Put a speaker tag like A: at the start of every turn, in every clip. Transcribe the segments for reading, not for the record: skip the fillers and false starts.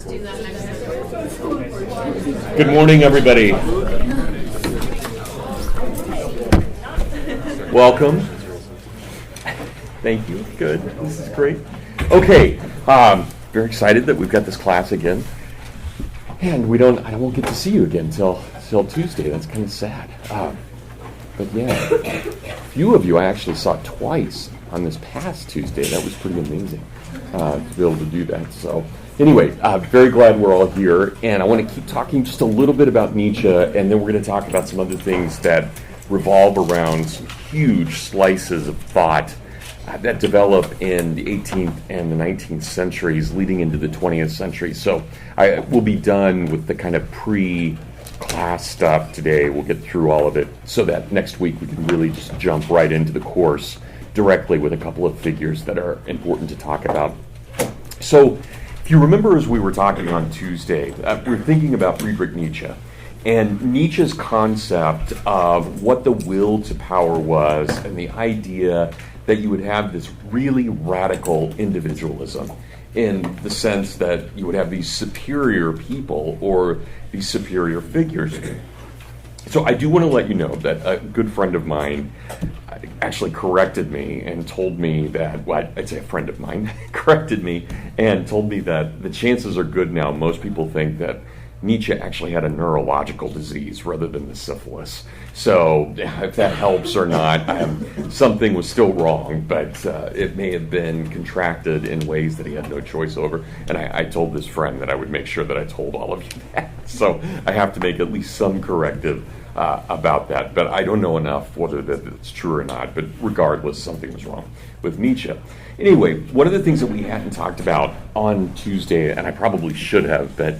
A: Good morning, everybody. Welcome. Thank you. Good. This is great. Okay. Very excited that we've got this class again, and I won't get to see you again till Tuesday. That's kind of sad. But yeah, a few of you I actually saw twice on this past Tuesday. That was pretty amazing to be able to do that. So anyway, very glad we're all here, and I want to keep talking just a little bit about Nietzsche, and then we're going to talk about some other things that revolve around some huge slices of thought that develop in the 18th and the 19th centuries leading into the 20th century. So I will be done with the kind of pre-class stuff today. We'll get through all of it so that next week we can really just jump right into the course directly with a couple of figures that are important to talk about. So if you remember, as we were talking on Tuesday, we were thinking about Friedrich Nietzsche and Nietzsche's concept of what the will to power was, and the idea that you would have this really radical individualism in the sense that you would have these superior people or these superior figures. So I do want to let you know that a good friend of mine actually corrected me and told me that, well, I'd say a friend of mine corrected me and told me that the chances are good now. Most people think that Nietzsche actually had a neurological disease rather than the syphilis. So if that helps or not, something was still wrong, but it may have been contracted in ways that he had no choice over. And I told this friend that I would make sure that I told all of you that. So I have to make at least some corrective about that. But I don't know enough whether that's true or not. But regardless, something was wrong with Nietzsche. Anyway, one of the things that we hadn't talked about on Tuesday, and I probably should have, but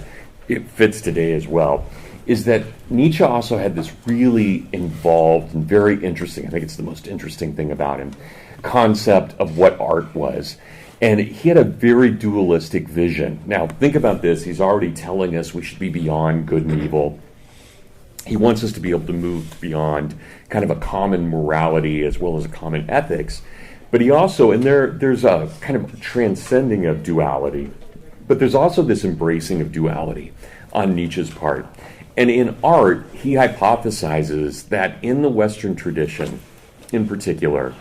A: it fits today as well, is that Nietzsche also had this really involved and very interesting, I think it's the most interesting thing about him, concept of what art was. And he had a very dualistic vision. Now, think about this. He's already telling us we should be beyond good and evil. He wants us to be able to move beyond kind of a common morality as well as a common ethics. But he also, and there's a kind of transcending of duality, but there's also this embracing of duality on Nietzsche's part. And in art, he hypothesizes that in the Western tradition in particular,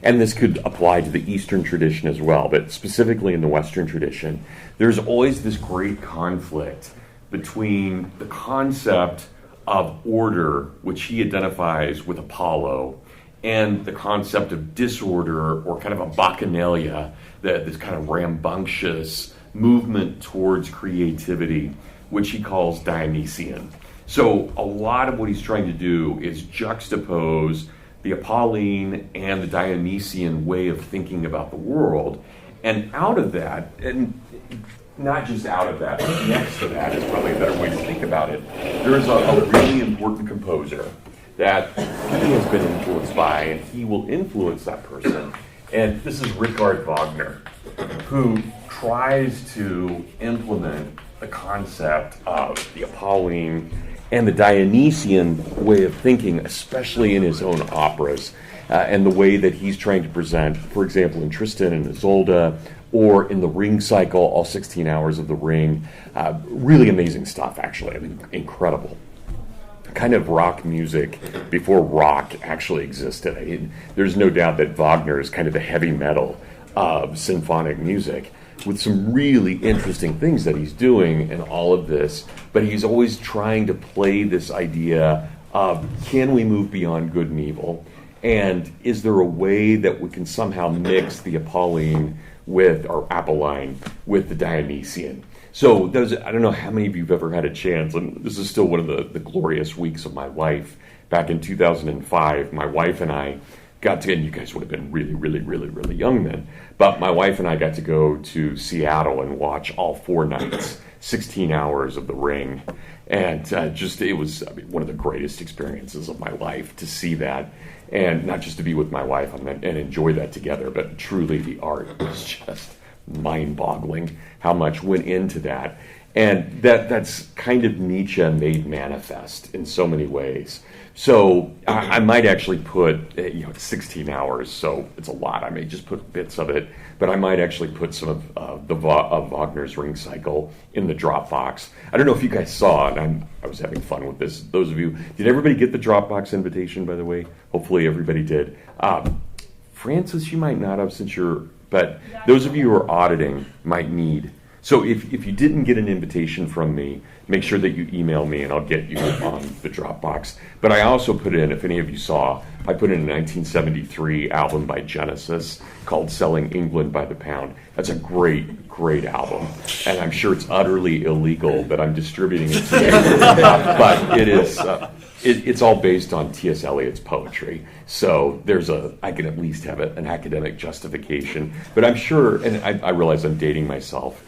A: and this could apply to the Eastern tradition as well, but specifically in the Western tradition, there's always this great conflict between the concept of order, which he identifies with Apollo, and the concept of disorder, or kind of a bacchanalia, this kind of rambunctious movement towards creativity, which he calls Dionysian. So a lot of what he's trying to do is juxtapose the Apolline and the Dionysian way of thinking about the world. And out of that, and not just out of that, but next to that is probably a better way to think about it, there's a really important composer that he has been influenced by, and he will influence that person. And this is Richard Wagner, who tries to implement the concept of the Apolline and the Dionysian way of thinking, especially in his own operas, and the way that he's trying to present, for example, in Tristan and Isolde, or in the Ring cycle, all 16 hours of the Ring. Really amazing stuff, actually. I mean, incredible. Kind of rock music before rock actually existed. There's no doubt that Wagner is kind of the heavy metal of symphonic music, with some really interesting things that he's doing in all of this. But he's always trying to play this idea of, can we move beyond good and evil? And is there a way that we can somehow mix the Apolline or Apolline with the Dionysian? So I don't know how many of you have ever had a chance, and this is still one of the glorious weeks of my life. Back in 2005, my wife and I got to, and you guys would have been really, really, really, really young then, but my wife and I got to go to Seattle and watch all 4 nights, 16 hours of the Ring. And it was one of the greatest experiences of my life to see that. And not just to be with my wife and enjoy that together, but truly the art was just mind-boggling how much went into that. And that's kind of Nietzsche made manifest in so many ways. So I might actually put, 16 hours, so it's a lot. I may just put bits of it, but I might actually put some of Wagner's Ring Cycle in the Dropbox. I don't know if you guys saw it. I was having fun with this. Those of you, did everybody get the Dropbox invitation, by the way? Hopefully everybody did. Francis, you might not have, but those of you who are auditing might need. So if you didn't get an invitation from me, make sure that you email me and I'll get you on the Dropbox. But I also put in, if any of you saw, I put in a 1973 album by Genesis called Selling England by the Pound. That's a great, great album. And I'm sure it's utterly illegal that I'm distributing it today. But it is, it's all based on T.S. Eliot's poetry. So I can at least have an academic justification. But I'm sure, and I realize I'm dating myself,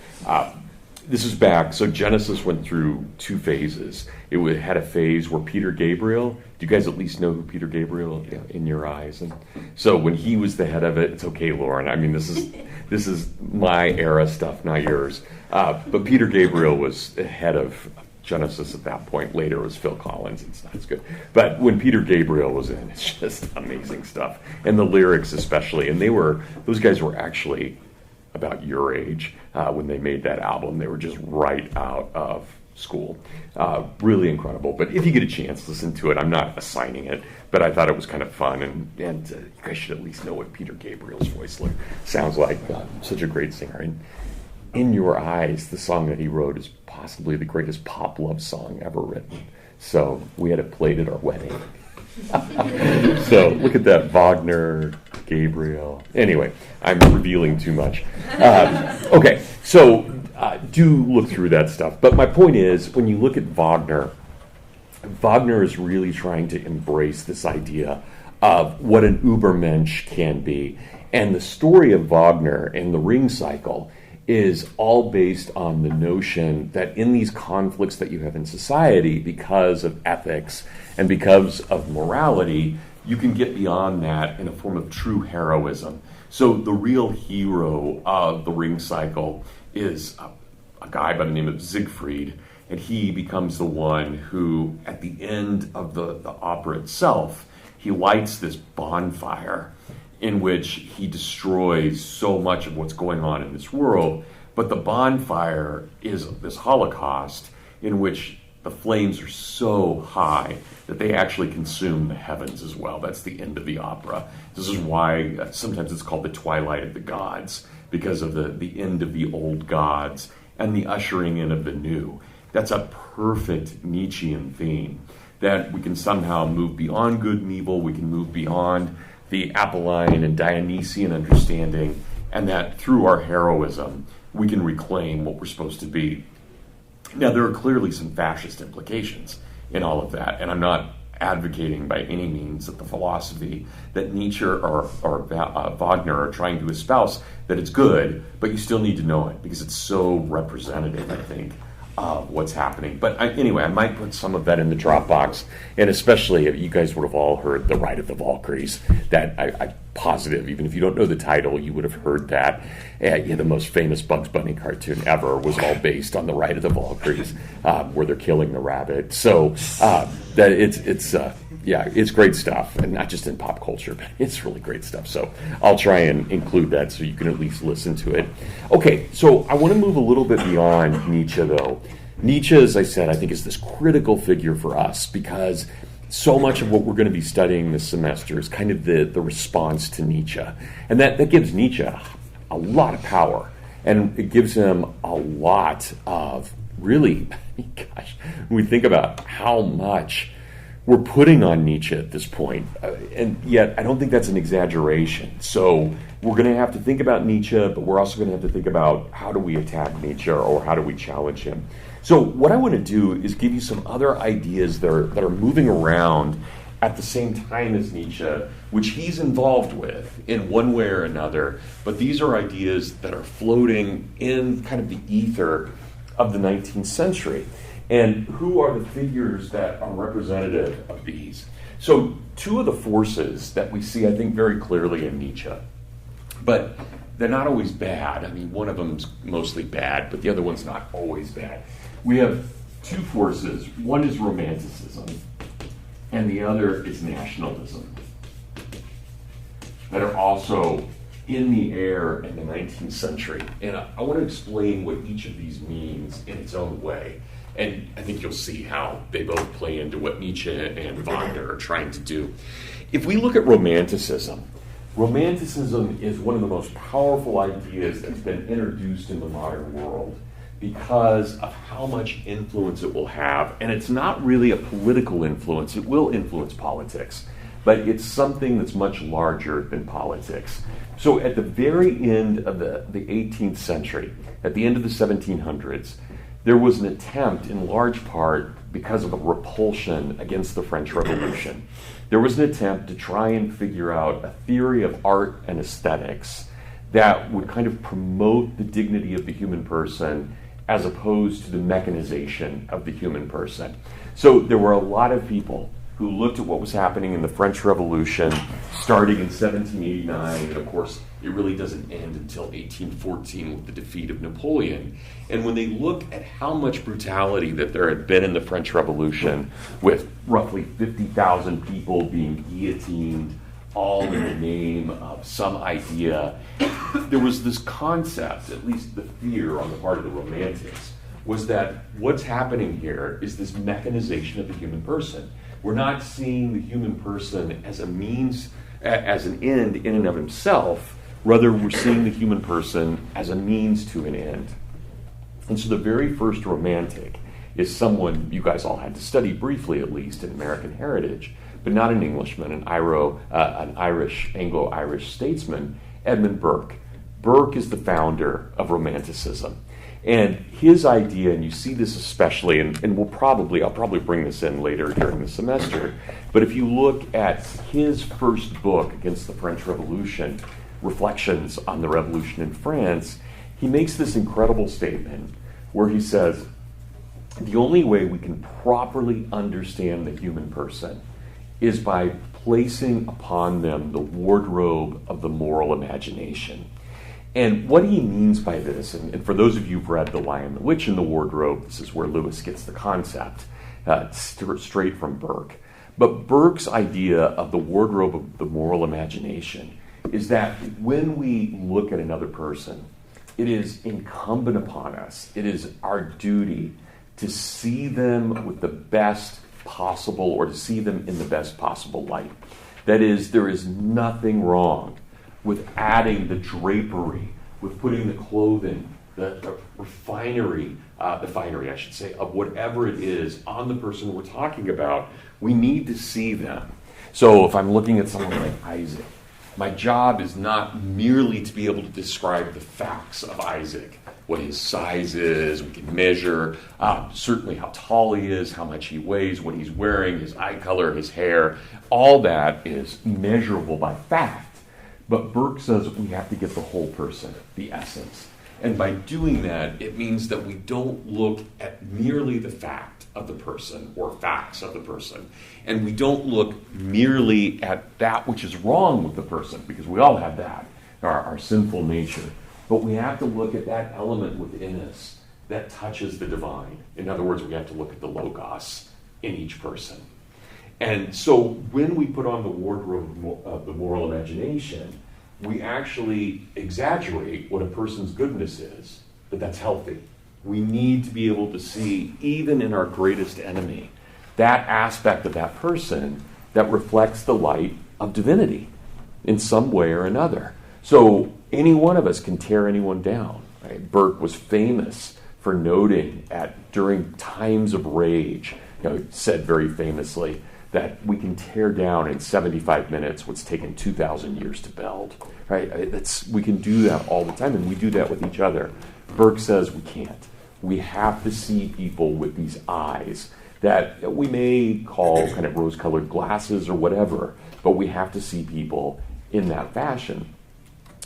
A: this is back, so Genesis went through two phases. It had a phase where Peter Gabriel, do you guys at least know who Peter Gabriel is? In your eyes? And so when he was the head of it, it's okay, Lauren, I mean, this is my era stuff, not yours. But Peter Gabriel was the head of Genesis at that point. Later it was Phil Collins, it's not as good. But when Peter Gabriel was in, it's just amazing stuff. And the lyrics especially, and those guys were actually about your age when they made that album. They were just right out of school. Really incredible. But if you get a chance, listen to it. I'm not assigning it, but I thought it was kind of fun, and you guys should at least know what Peter Gabriel's voice sounds like. Such a great singer. And In Your Eyes, the song that he wrote, is possibly the greatest pop love song ever written. So we had it played at our wedding. So look at that, Wagner, Gabriel. Anyway, I'm revealing too much. Okay, so do look through that stuff. But my point is, when you look at Wagner is really trying to embrace this idea of what an Übermensch can be. And the story of Wagner and the Ring Cycle is all based on the notion that in these conflicts that you have in society, because of ethics and because of morality, you can get beyond that in a form of true heroism. So the real hero of the Ring Cycle is a guy by the name of Siegfried, and he becomes the one who, at the end of the opera itself, he lights this bonfire in which he destroys so much of what's going on in this world. But the bonfire is this Holocaust in which the flames are so high that they actually consume the heavens as well. That's the end of the opera. This is why sometimes it's called the Twilight of the Gods, because of the end of the old gods and the ushering in of the new. That's a perfect Nietzschean theme, that we can somehow move beyond good and evil, we can move beyond the Apolline and Dionysian understanding, and that through our heroism, we can reclaim what we're supposed to be. Now, there are clearly some fascist implications in all of that, and I'm not advocating by any means that the philosophy that Nietzsche or Wagner are trying to espouse, that it's good, but you still need to know it, because it's so representative, I think, of what's happening. But anyway, I might put some of that in the Dropbox, and especially if you guys would have all heard The Ride of the Valkyries. That I'm positive, even if you don't know the title, you would have heard that. The most famous Bugs Bunny cartoon ever was all based on The Ride of the Valkyries, where they're killing the rabbit. So that it's great stuff, and not just in pop culture, but it's really great stuff. So I'll try and include that so you can at least listen to it. Okay, so I want to move a little bit beyond Nietzsche, though. Nietzsche, as I said, I think is this critical figure for us, because so much of what we're going to be studying this semester is kind of the response to Nietzsche. And that gives Nietzsche a lot of power, and it gives him a lot of really, gosh, when we think about how much we're putting on Nietzsche at this point, and yet I don't think that's an exaggeration. So we're going to have to think about Nietzsche, but we're also going to have to think about how do we attack Nietzsche, or how do we challenge him. So what I want to do is give you some other ideas that are moving around at the same time as Nietzsche, which he's involved with in one way or another, but these are ideas that are floating in kind of the ether of the 19th century. And who are the figures that are representative of these? So two of the forces that we see, I think, very clearly in Nietzsche, but they're not always bad. I mean, one of them's mostly bad, but the other one's not always bad. We have two forces. One is Romanticism, and the other is Nationalism, that are also in the air in the 19th century. And I want to explain what each of these means in its own way. And I think you'll see how they both play into what Nietzsche and Wagner are trying to do. If we look at Romanticism, Romanticism is one of the most powerful ideas that's been introduced in the modern world because of how much influence it will have. And it's not really a political influence. It will influence politics, but it's something that's much larger than politics. So at the very end of the 18th century, at the end of the 1700s, there was an attempt, in large part because of a repulsion against the French Revolution, there was an attempt to try and figure out a theory of art and aesthetics that would kind of promote the dignity of the human person as opposed to the mechanization of the human person. So there were a lot of people who looked at what was happening in the French Revolution starting in 1789, and of course it really doesn't end until 1814 with the defeat of Napoleon. And when they look at how much brutality that there had been in the French Revolution, with roughly 50,000 people being guillotined, all in the name of some idea, there was this concept, at least the fear on the part of the Romantics, was that what's happening here is this mechanization of the human person. We're not seeing the human person as a means, as an end in and of himself. Rather, we're seeing the human person as a means to an end. And so the very first Romantic is someone you guys all had to study briefly, at least, in American heritage, but not an Englishman, an Irish, Anglo-Irish statesman, Edmund Burke. Burke is the founder of Romanticism. And his idea, and you see this especially, and I'll probably bring this in later during the semester, but if you look at his first book against the French Revolution, Reflections on the Revolution in France, he makes this incredible statement where he says, the only way we can properly understand the human person is by placing upon them the wardrobe of the moral imagination. And what he means by this, and for those of you who've read The Lion, the Witch, and the Wardrobe, this is where Lewis gets the concept, straight from Burke. But Burke's idea of the wardrobe of the moral imagination is that when we look at another person, it is incumbent upon us, it is our duty to see them with the best possible, or to see them in the best possible light. That is, there is nothing wrong with adding the drapery, with putting the clothing, the finery, of whatever it is on the person we're talking about. We need to see them. So if I'm looking at someone like Isaac, my job is not merely to be able to describe the facts of Isaac, what his size is, we can measure, certainly how tall he is, how much he weighs, what he's wearing, his eye color, his hair. All that is measurable by fact. But Burke says we have to get the whole person, the essence. And by doing that, it means that we don't look at merely the fact of the person or facts of the person. And we don't look merely at that which is wrong with the person, because we all have that, our sinful nature. But we have to look at that element within us that touches the divine. In other words, we have to look at the logos in each person. And so when we put on the wardrobe of the moral imagination, we actually exaggerate what a person's goodness is, but that's healthy. We need to be able to see, even in our greatest enemy, that aspect of that person that reflects the light of divinity in some way or another. So any one of us can tear anyone down. Right? Burke was famous for noting during times of rage, said very famously, that we can tear down in 75 minutes what's taken 2,000 years to build. Right? We can do that all the time, and we do that with each other. Burke says we can't. We have to see people with these eyes that we may call kind of rose-colored glasses or whatever, but we have to see people in that fashion.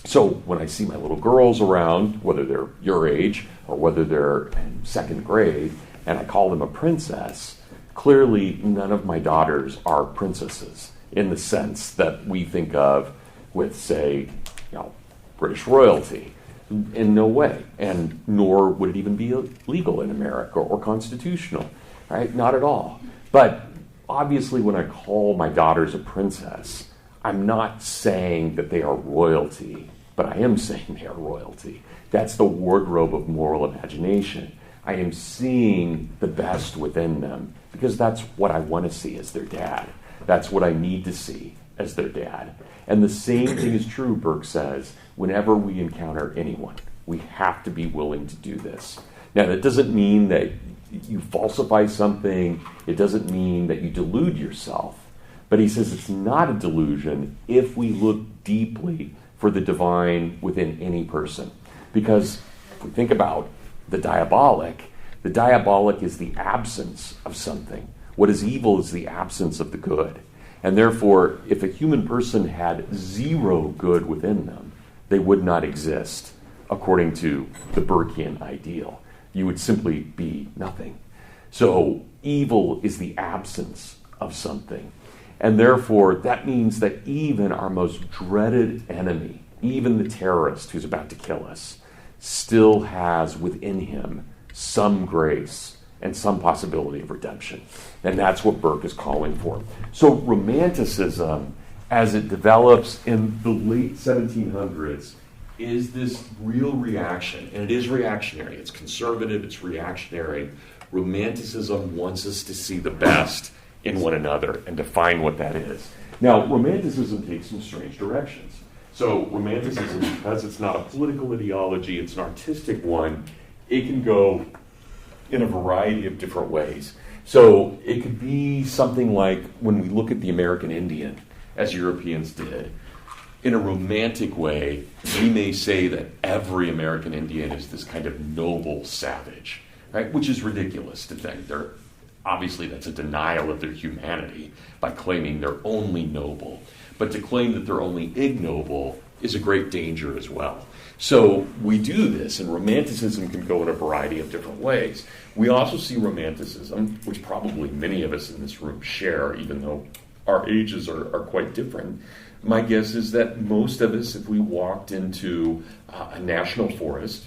A: So when I see my little girls around, whether they're your age or whether they're in second grade, and I call them a princess, clearly none of my daughters are princesses in the sense that we think of with, say, British royalty. In no way. And nor would it even be legal in America or constitutional, right? Not at all. But obviously when I call my daughters a princess, I'm not saying that they are royalty, but I am saying they are royalty. That's the wardrobe of moral imagination. I am seeing the best within them because that's what I want to see as their dad. That's what I need to see as their dad. And the same thing is true, Burke says, whenever we encounter anyone. We have to be willing to do this. Now, that doesn't mean that you falsify something. It doesn't mean that you delude yourself. But he says it's not a delusion if we look deeply for the divine within any person. Because if we think about the diabolic is the absence of something. What is evil is the absence of the good. And therefore, if a human person had zero good within them, they would not exist according to the Burkean ideal. You would simply be nothing. So evil is the absence of something. And therefore, that means that even our most dreaded enemy, even the terrorist who's about to kill us, still has within him some grace and some possibility of redemption. And that's what Burke is calling for. So Romanticism, as it develops in the late 1700s, is this real reaction. And it is reactionary. It's conservative. It's reactionary. Romanticism wants us to see the best in one another and define what that is. Now, Romanticism takes some strange directions. So Romanticism, because it's not a political ideology, it's an artistic one, it can go in a variety of different ways. So it could be something like when we look at the American Indian, as Europeans did, in a romantic way, we may say that every American Indian is this kind of noble savage, right? Which is ridiculous to think. Obviously, that's a denial of their humanity by claiming they're only noble. But to claim that they're only ignoble is a great danger as well. So we do this, and Romanticism can go in a variety of different ways. We also see Romanticism, which probably many of us in this room share, even though our ages are quite different. My guess is that most of us, if we walked into a national forest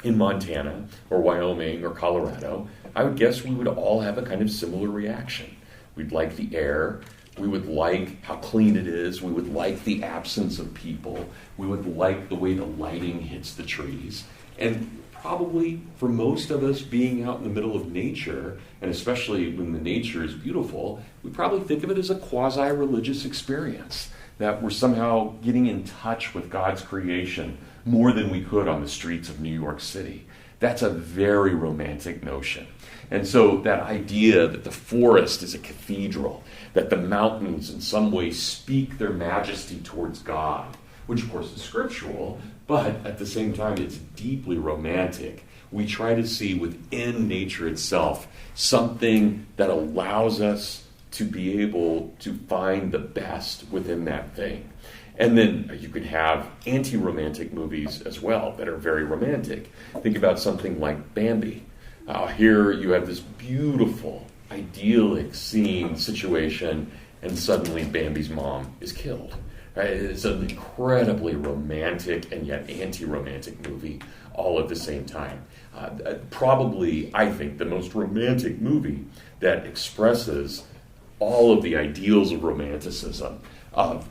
A: in Montana or Wyoming or Colorado, I would guess we would all have a kind of similar reaction. We'd like the air. We would like how clean it is. We would like the absence of people. We would like the way the lighting hits the trees. And probably for most of us being out in the middle of nature, and especially when the nature is beautiful, we probably think of it as a quasi-religious experience, that we're somehow getting in touch with God's creation more than we could on the streets of New York City. That's a very romantic notion. And so that idea that the forest is a cathedral, that the mountains in some way speak their majesty towards God, which of course is scriptural, but at the same time it's deeply romantic. We try to see within nature itself something that allows us to be able to find the best within that thing. And then you can have anti-romantic movies as well that are very romantic. Think about something like Bambi. Here you have this beautiful, idyllic scene, situation, and suddenly Bambi's mom is killed. Right? It's an incredibly romantic and yet anti-romantic movie all at the same time. Probably, I think, the most romantic movie that expresses all of the ideals of romanticism of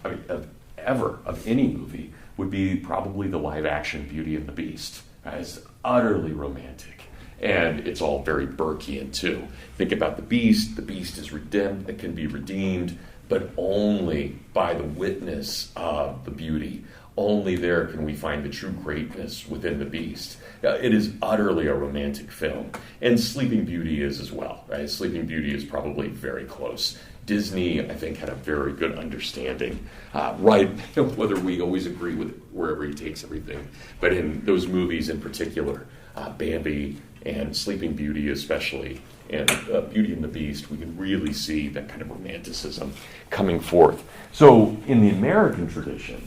A: any movie would be probably the live-action Beauty and the Beast. It's utterly romantic, and it's all very Burkean too. Think about the Beast. The Beast is redeemed. It can be redeemed, but only by the witness of the beauty. Only there can we find the true greatness within the Beast. It is utterly a romantic film. And Sleeping Beauty is as well. Right? Sleeping Beauty is probably very close. Disney, I think, had a very good understanding, right? Whether we always agree with wherever he takes everything. But in those movies in particular, Bambi and Sleeping Beauty especially, and Beauty and the Beast, we can really see that kind of romanticism coming forth. So in the American tradition,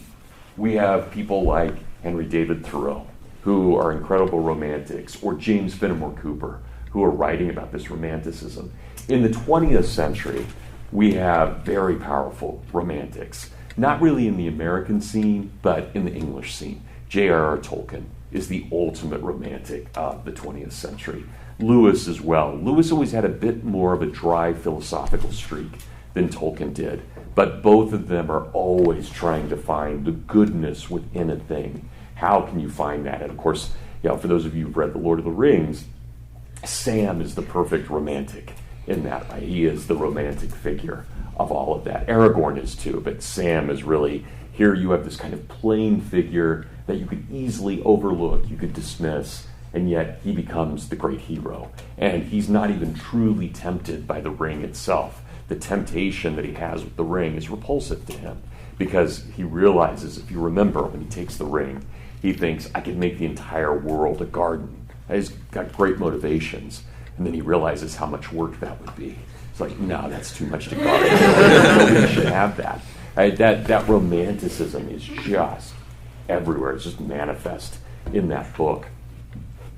A: we have people like Henry David Thoreau, who are incredible romantics, or James Fenimore Cooper, who are writing about this romanticism. In the 20th century, we have very powerful romantics, not really in the American scene, but in the English scene. J.R.R. Tolkien is the ultimate romantic of the 20th century. Lewis as well. Lewis always had a bit more of a dry philosophical streak than Tolkien did, but both of them are always trying to find the goodness within a thing. How can you find that? And of course, for those of you who've read The Lord of the Rings, Sam is the perfect romantic in that way. He is the romantic figure of all of that. Aragorn is too, but Sam is really, here you have this kind of plain figure that you could easily overlook, you could dismiss, and yet he becomes the great hero. And he's not even truly tempted by the ring itself. The temptation that he has with the ring is repulsive to him, because he realizes, if you remember, when he takes the ring, he thinks, I can make the entire world a garden. He's got great motivations. And then he realizes how much work that would be. It's like, no, that's too much to garden. Nobody should have that. That romanticism is just everywhere. It's just manifest in that book.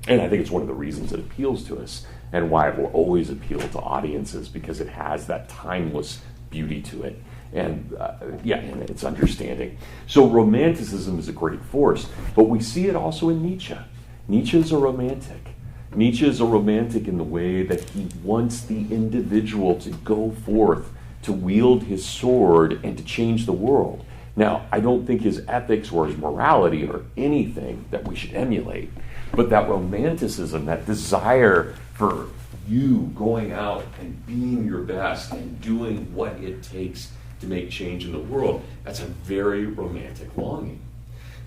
A: And I think it's one of the reasons it appeals to us and why it will always appeal to audiences, because it has that timeless beauty to it. And and it's understanding. So romanticism is a great force, but we see it also in Nietzsche. Nietzsche is a romantic. Nietzsche is a romantic in the way that he wants the individual to go forth, to wield his sword, and to change the world. Now, I don't think his ethics or his morality are anything that we should emulate, but that romanticism, that desire for you going out and being your best and doing what it takes to make change in the world, that's a very romantic longing.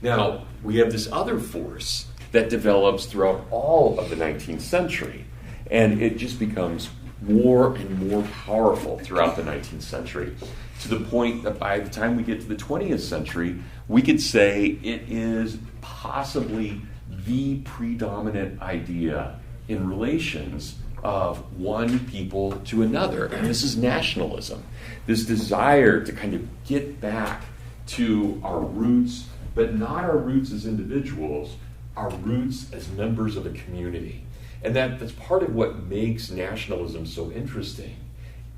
A: Now, we have this other force that develops throughout all of the 19th century, and it just becomes more and more powerful throughout the 19th century, to the point that by the time we get to the 20th century, we could say it is possibly the predominant idea in relations of one people to another, and this is nationalism. This desire to kind of get back to our roots, but not our roots as individuals, our roots as members of a community. And that's part of what makes nationalism so interesting.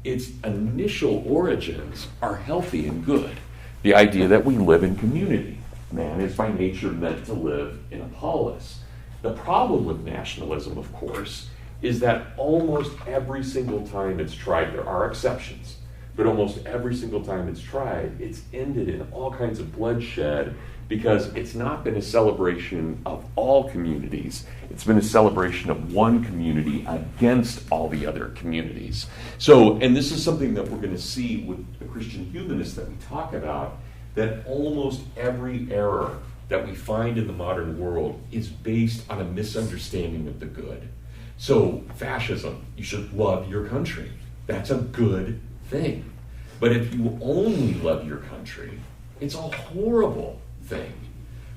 A: Its initial origins are healthy and good. The idea that we live in community. Man is by nature meant to live in a polis. The problem with nationalism, of course, is that almost every single time it's tried, there are exceptions, but almost every single time it's tried, it's ended in all kinds of bloodshed, because it's not been a celebration of all communities. It's been a celebration of one community against all the other communities. So, and this is something that we're going to see with the Christian humanists that we talk about, that almost every error that we find in the modern world is based on a misunderstanding of the good. So, fascism, you should love your country. That's a good thing. But if you only love your country, it's a horrible thing.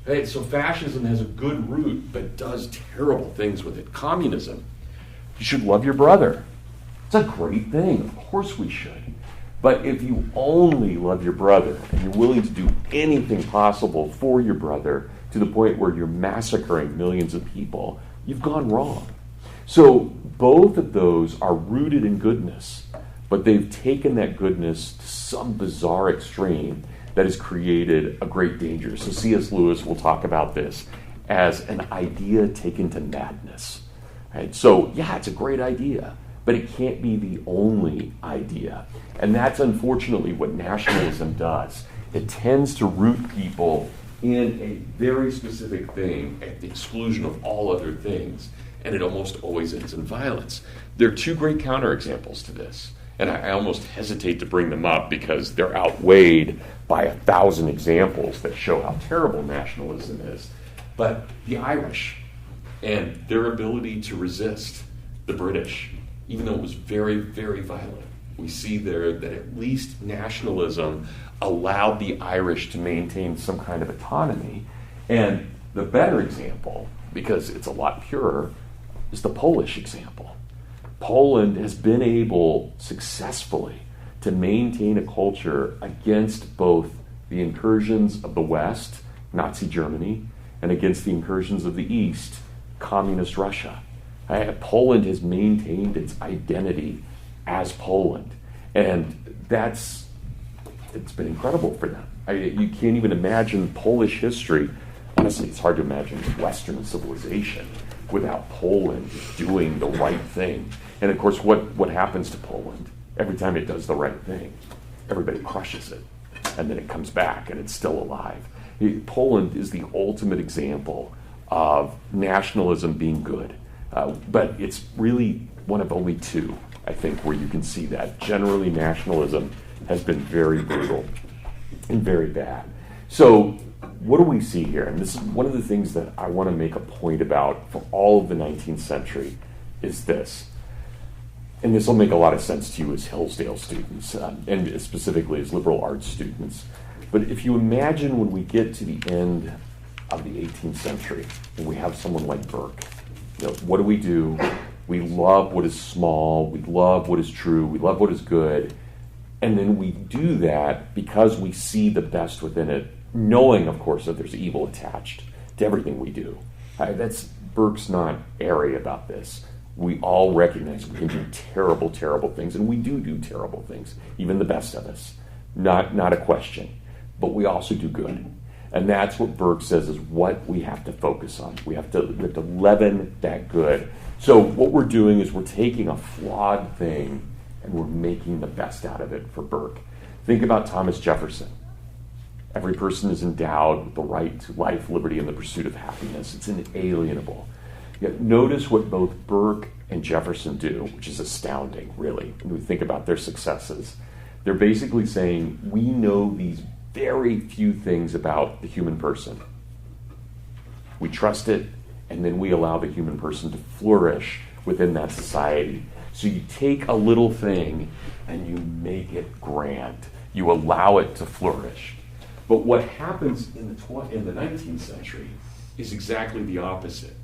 A: Right? So fascism has a good root, but does terrible things with it. Communism, you should love your brother. It's a great thing. Of course we should. But if you only love your brother and you're willing to do anything possible for your brother to the point where you're massacring millions of people, you've gone wrong. So both of those are rooted in goodness, but they've taken that goodness to some bizarre extreme that has created a great danger. So C.S. Lewis will talk about this as an idea taken to madness. Right? So, yeah, it's a great idea, but it can't be the only idea. And that's unfortunately what nationalism does. It tends to root people in a very specific thing at the exclusion of all other things, and it almost always ends in violence. There are two great counterexamples to this, and I almost hesitate to bring them up because they're outweighed by 1,000 examples that show how terrible nationalism is. But the Irish and their ability to resist the British, even though it was very, very violent, we see there that at least nationalism allowed the Irish to maintain some kind of autonomy. And the better example, because it's a lot purer, is the Polish example. Poland has been able successfully to maintain a culture against both the incursions of the West, Nazi Germany, and against the incursions of the East, Communist Russia. Poland has maintained its identity as Poland, and it's been incredible for them. You can't even imagine Polish history honestly, it's hard to imagine Western civilization without Poland doing the right thing. And of course, what happens to Poland? Every time it does the right thing, everybody crushes it. And then it comes back and it's still alive. Poland is the ultimate example of nationalism being good. But it's really one of only two, I think, where you can see that. Generally, nationalism has been very brutal and very bad. So what do we see here? And this is one of the things that I want to make a point about for all of the 19th century is this. And this will make a lot of sense to you as Hillsdale students, and specifically as liberal arts students. But if you imagine when we get to the end of the 18th century, and we have someone like Burke, what do? We love what is small, we love what is true, we love what is good, and then we do that because we see the best within it, knowing, of course, that there's evil attached to everything we do. Burke's not airy about this. We all recognize we can do terrible, terrible things, and we do terrible things, even the best of us. Not a question. But we also do good. And that's what Burke says is what we have to focus on. We have to leaven that good. So what we're doing is we're taking a flawed thing and we're making the best out of it for Burke. Think about Thomas Jefferson. Every person is endowed with the right to life, liberty, and the pursuit of happiness. It's inalienable. Yet notice what both Burke and Jefferson do, which is astounding, really, when we think about their successes. They're basically saying, we know these very few things about the human person. We trust it, and then we allow the human person to flourish within that society. So you take a little thing and you make it grand. You allow it to flourish. But what happens in the 19th century is exactly the opposite.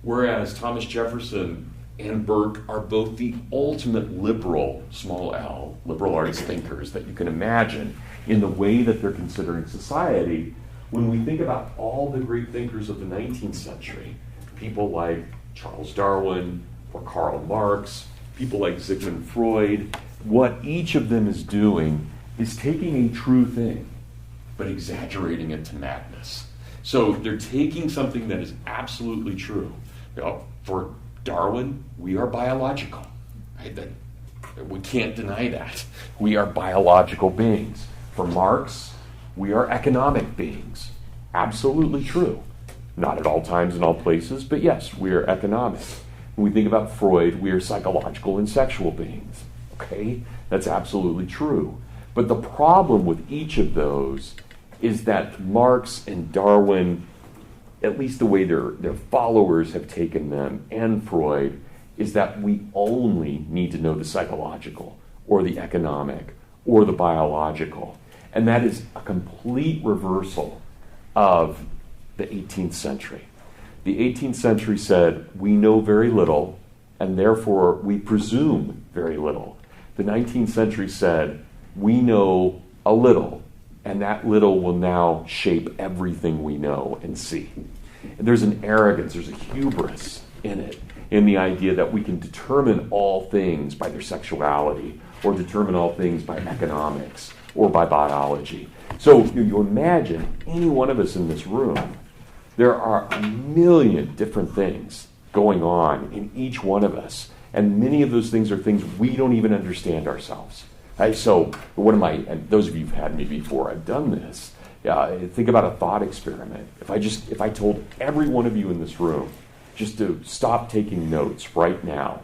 A: Whereas Thomas Jefferson and Burke are both the ultimate liberal, small l, liberal arts thinkers that you can imagine in the way that they're considering society. When we think about all the great thinkers of the 19th century, people like Charles Darwin or Karl Marx, people like Sigmund Freud, what each of them is doing is taking a true thing, but exaggerating it to madness. So they're taking something that is absolutely true. For Darwin, we are biological. Right? We can't deny that. We are biological beings. For Marx, we are economic beings. Absolutely true. Not at all times and all places, but yes, we are economic. When we think about Freud, we are psychological and sexual beings. Okay? That's absolutely true. But the problem with each of those is that Marx and Darwin, at least the way their followers have taken them, and Freud, is that we only need to know the psychological or the economic or the biological. And that is a complete reversal of the 18th century. The 18th century said, we know very little, and therefore we presume very little. The 19th century said, we know a little, and that little will now shape everything we know and see. And there's an arrogance, there's a hubris in it, in the idea that we can determine all things by their sexuality, or determine all things by economics, or by biology. So you imagine any one of us in this room, there are a million different things going on in each one of us, and many of those things are things we don't even understand ourselves. Right? So and those of you who've had me before, I've done this. Think about a thought experiment. If I told every one of you in this room just to stop taking notes right now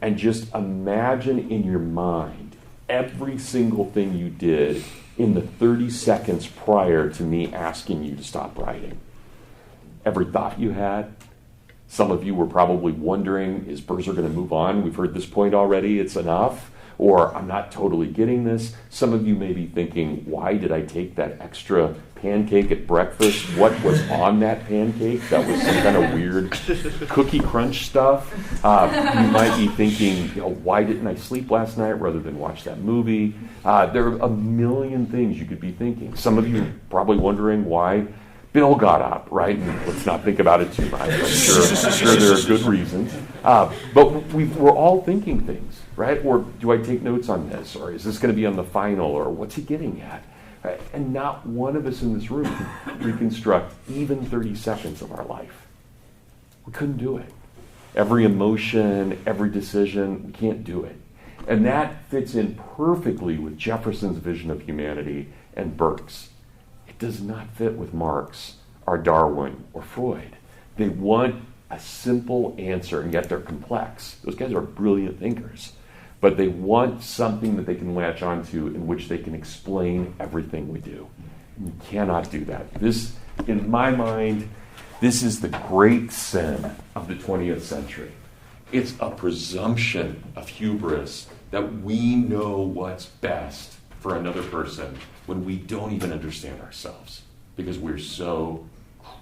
A: and just imagine in your mind every single thing you did in the 30 seconds prior to me asking you to stop writing. Every thought you had. Some of you were probably wondering, is Burzer going to move on? We've heard this point already, it's enough. Or I'm not totally getting this. Some of you may be thinking, why did I take that extra pancake at breakfast? What was on that pancake? That was some kind of weird cookie crunch stuff. You might be thinking, why didn't I sleep last night rather than watch that movie? There are a million things you could be thinking. Some of you are probably wondering why Bill got up, right? And let's not think about it too much. I'm sure there are good reasons. But we're all thinking things, right? Or do I take notes on this? Or is this going to be on the final? Or what's he getting at? And not one of us in this room can reconstruct even 30 seconds of our life. We couldn't do it. Every emotion, every decision, we can't do it. And that fits in perfectly with Jefferson's vision of humanity and Burke's. It does not fit with Marx or Darwin or Freud. They want a simple answer, and yet they're complex. Those guys are brilliant thinkers. But they want something that they can latch onto in which they can explain everything we do. You cannot do that. This, in my mind, this is the great sin of the 20th century. It's a presumption of hubris that we know what's best for another person when we don't even understand ourselves, because we're so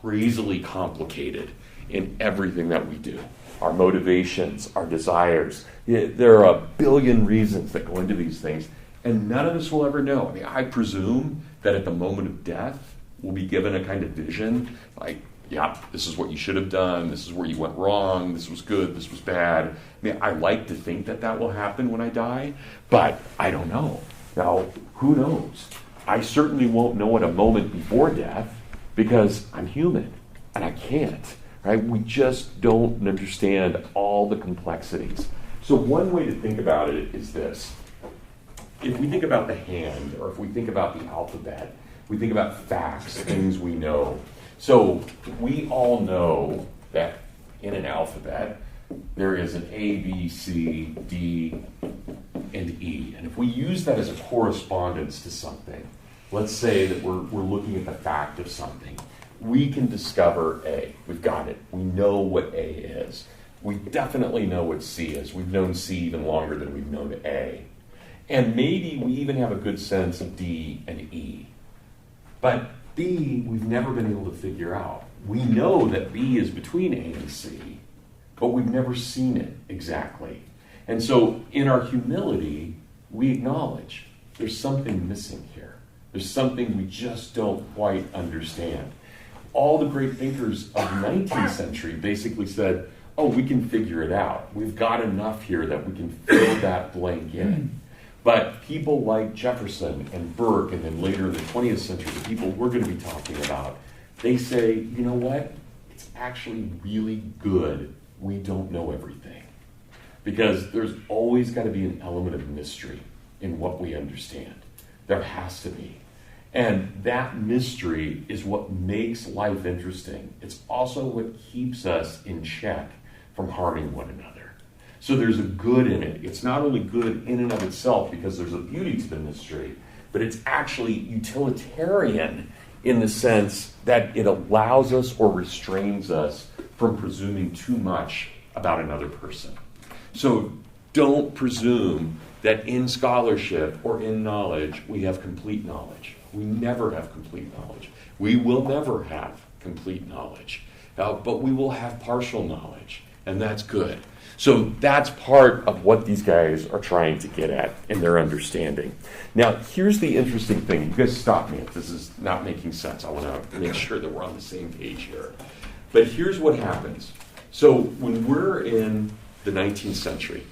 A: crazily complicated in everything that we do. Our motivations, our desires. There are a billion reasons that go into these things, and none of us will ever know. I mean, I presume that at the moment of death, we'll be given a kind of vision, like, yeah, this is what you should have done, this is where you went wrong, this was good, this was bad. I mean, I like to think that that will happen when I die, but I don't know. Now, who knows? I certainly won't know at a moment before death, because I'm human, and I can't. Right? We just don't understand all the complexities. So one way to think about it is this. If we think about the hand, or if we think about the alphabet, we think about facts, things we know. So we all know that in an alphabet, there is an A, B, C, D, and E. And if we use that as a correspondence to something, let's say that we're looking at the fact of something, we can discover A. We've got it. We know what A is. We definitely know what C is. We've known C even longer than we've known A. And maybe we even have a good sense of D and E. But B, we've never been able to figure out. We know that B is between A and C, but we've never seen it exactly. And so in our humility, we acknowledge there's something missing here. There's something we just don't quite understand. All the great thinkers of the 19th century basically said, oh, we can figure it out. We've got enough here that we can fill that blank in. But people like Jefferson and Burke, and then later in the 20th century, the people we're going to be talking about, they say, you know what? It's actually really good we don't know everything. Because there's always got to be an element of mystery in what we understand. There has to be. And that mystery is what makes life interesting. It's also what keeps us in check from harming one another. So there's a good in it. It's not only good in and of itself because there's a beauty to the mystery, but it's actually utilitarian in the sense that it allows us or restrains us from presuming too much about another person. So don't presume that in scholarship or in knowledge we have complete knowledge. We never have complete knowledge. We will never have complete knowledge. But we will have partial knowledge, and that's good. So that's part of what these guys are trying to get at in their understanding. Now, here's the interesting thing. You guys stop me if this is not making sense. I want to make sure that we're on the same page here. But here's what happens. So when we're in the 19th century,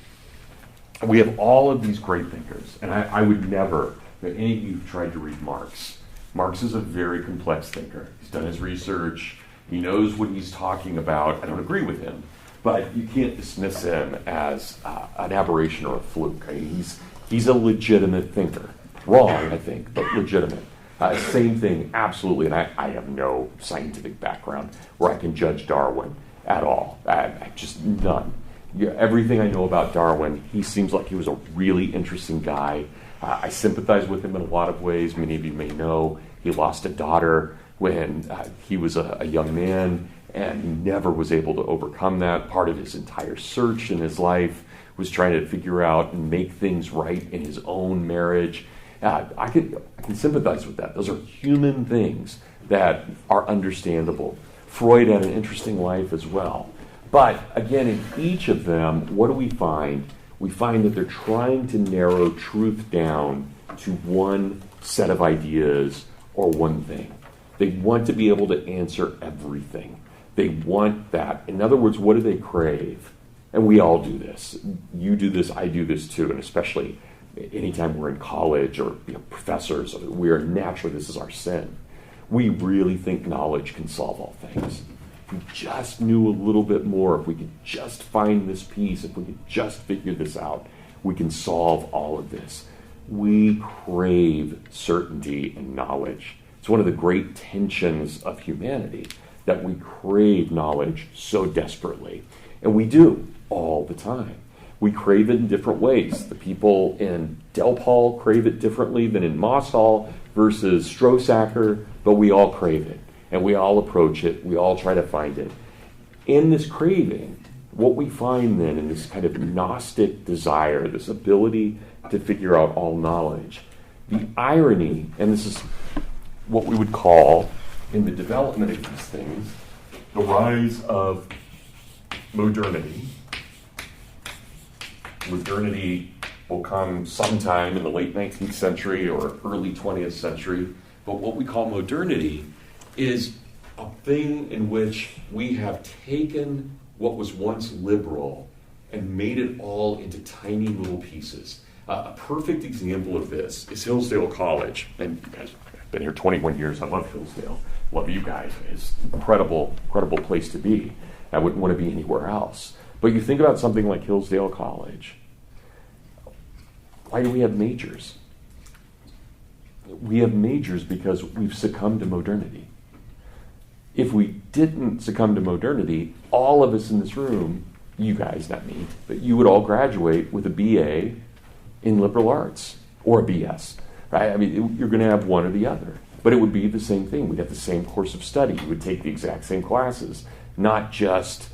A: we have all of these great thinkers, and I would never, if any of you have tried to read Marx. Marx is a very complex thinker. He's done his research. He knows what he's talking about. I don't agree with him, but you can't dismiss him as an aberration or a fluke. I mean, he's a legitimate thinker. Wrong, I think, but legitimate. Same thing, absolutely, and I have no scientific background where I can judge Darwin at all. I just none. Everything I know about Darwin, he seems like he was a really interesting guy. I sympathize with him in a lot of ways. Many of you may know he lost a daughter when he was a young man, and he never was able to overcome that. Part of his entire search in his life was trying to figure out and make things right in his own marriage. I can sympathize with that. Those are human things that are understandable. Freud had an interesting life as well. But again, in each of them, what do we find? We find that they're trying to narrow truth down to one set of ideas or one thing. They want to be able to answer everything. They want that. In other words, what do they crave? And we all do this. You do this, I do this too, and especially anytime we're in college or professors, we are naturally, this is our sin. We really think knowledge can solve all things. If we just knew a little bit more, if we could just find this piece, if we could just figure this out, we can solve all of this. We crave certainty and knowledge. It's one of the great tensions of humanity, that we crave knowledge so desperately. And we do all the time. We crave it in different ways. The people in Del Paul crave it differently than in Moss Hall versus Strossacker, but we all crave it. And we all approach it. We all try to find it. In this craving, what we find then in this kind of Gnostic desire, this ability to figure out all knowledge, the irony, and this is what we would call, in the development of these things, the rise of modernity. Modernity will come sometime in the late 19th century or early 20th century, but what we call modernity is a thing in which we have taken what was once liberal and made it all into tiny little pieces. A perfect example of this is Hillsdale College. And you guys have been here 21 years. I love Hillsdale. Love you guys. It's an incredible place to be. I wouldn't want to be anywhere else. But you think about something like Hillsdale College. Why do we have majors? We have majors because we've succumbed to modernity. If we didn't succumb to modernity, all of us in this room, you guys, not me, but you would all graduate with a BA in liberal arts or a BS, right? I mean, you're going to have one or the other, but it would be the same thing. We'd have the same course of study. You would take the exact same classes, not just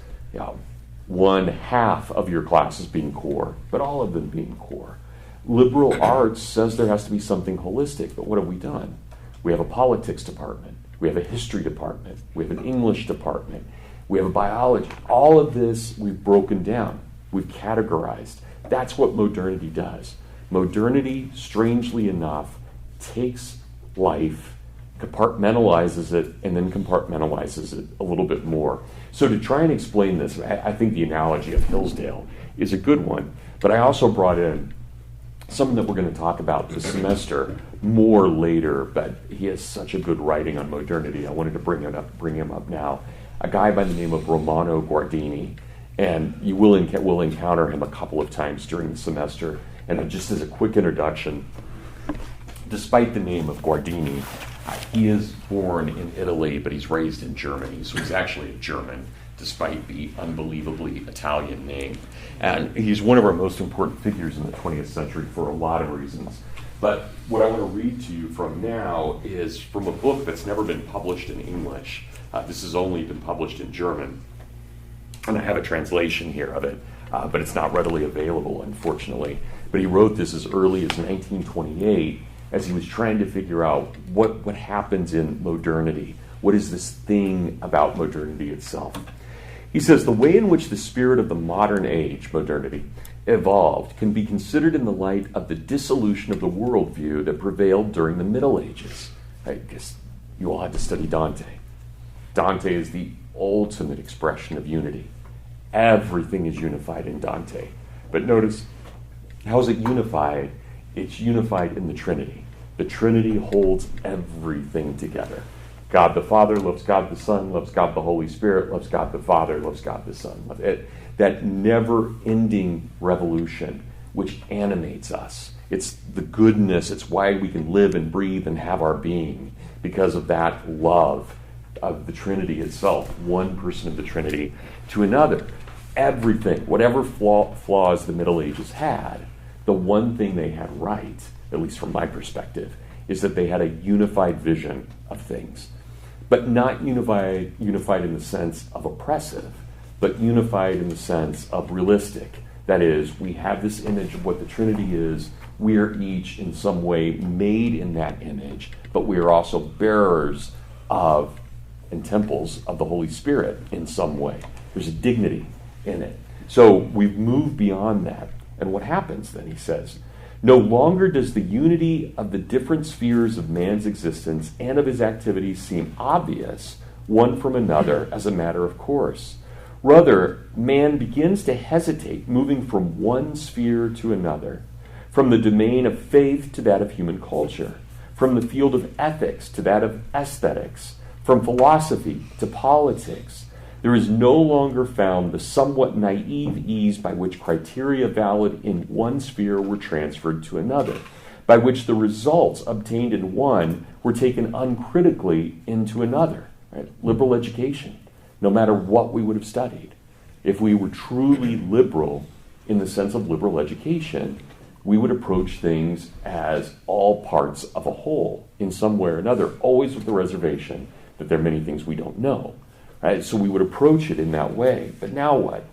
A: one half of your classes being core, but all of them being core. Liberal arts says there has to be something holistic, but what have we done? We have a politics department. We have a history department. We have an English department. We have a biology. All of this we've broken down. We've categorized. That's what modernity does. Modernity, strangely enough, takes life, compartmentalizes it, and then compartmentalizes it a little bit more. So to try and explain this, I think the analogy of Hillsdale is a good one, but I also brought in something that we're going to talk about this semester more later, but he has such a good writing on modernity. I wanted to bring him up now. A guy by the name of Romano Guardini, and you will encounter him a couple of times during the semester. And just as a quick introduction, despite the name of Guardini, he is born in Italy, but he's raised in Germany, so he's actually a German, despite the unbelievably Italian name. And he's one of our most important figures in the 20th century for a lot of reasons. But what I want to read to you from now is from a book that's never been published in English. This has only been published in German. And I have a translation here of it, but it's not readily available, unfortunately. But he wrote this as early as 1928 as he was trying to figure out what happens in modernity. What is this thing about modernity itself? He says, the way in which the spirit of the modern age, modernity, evolved can be considered in the light of the dissolution of the worldview that prevailed during the Middle Ages. I guess you all had to study Dante. Dante is the ultimate expression of unity. Everything is unified in Dante. But notice, how is it unified? It's unified in the Trinity. The Trinity holds everything together. God the Father loves God the Son, loves God the Holy Spirit, loves God the Father, loves God the Son. That never-ending revolution which animates us. It's the goodness, it's why we can live and breathe and have our being, because of that love of the Trinity itself, one person of the Trinity to another. Everything, whatever flaws the Middle Ages had, the one thing they had right, at least from my perspective, is that they had a unified vision of things. But not unified in the sense of oppressive, but unified in the sense of realistic. That is, we have this image of what the Trinity is. We are each in some way made in that image, but we are also bearers of and temples of the Holy Spirit in some way. There's a dignity in it. So we've moved beyond that. And what happens then, he says, no longer does the unity of the different spheres of man's existence and of his activities seem obvious one from another as a matter of course. Rather, man begins to hesitate, moving from one sphere to another. from the domain of faith to that of human culture, from the field of ethics to that of aesthetics, from philosophy to politics. There is no longer found the somewhat naive ease by which criteria valid in one sphere were transferred to another, by which the results obtained in one were taken uncritically into another. Right? Liberal education, no matter what we would have studied. If we were truly liberal in the sense of liberal education, we would approach things as all parts of a whole in some way or another, always with the reservation that there are many things we don't know. Right? So we would approach it in that way. But now what?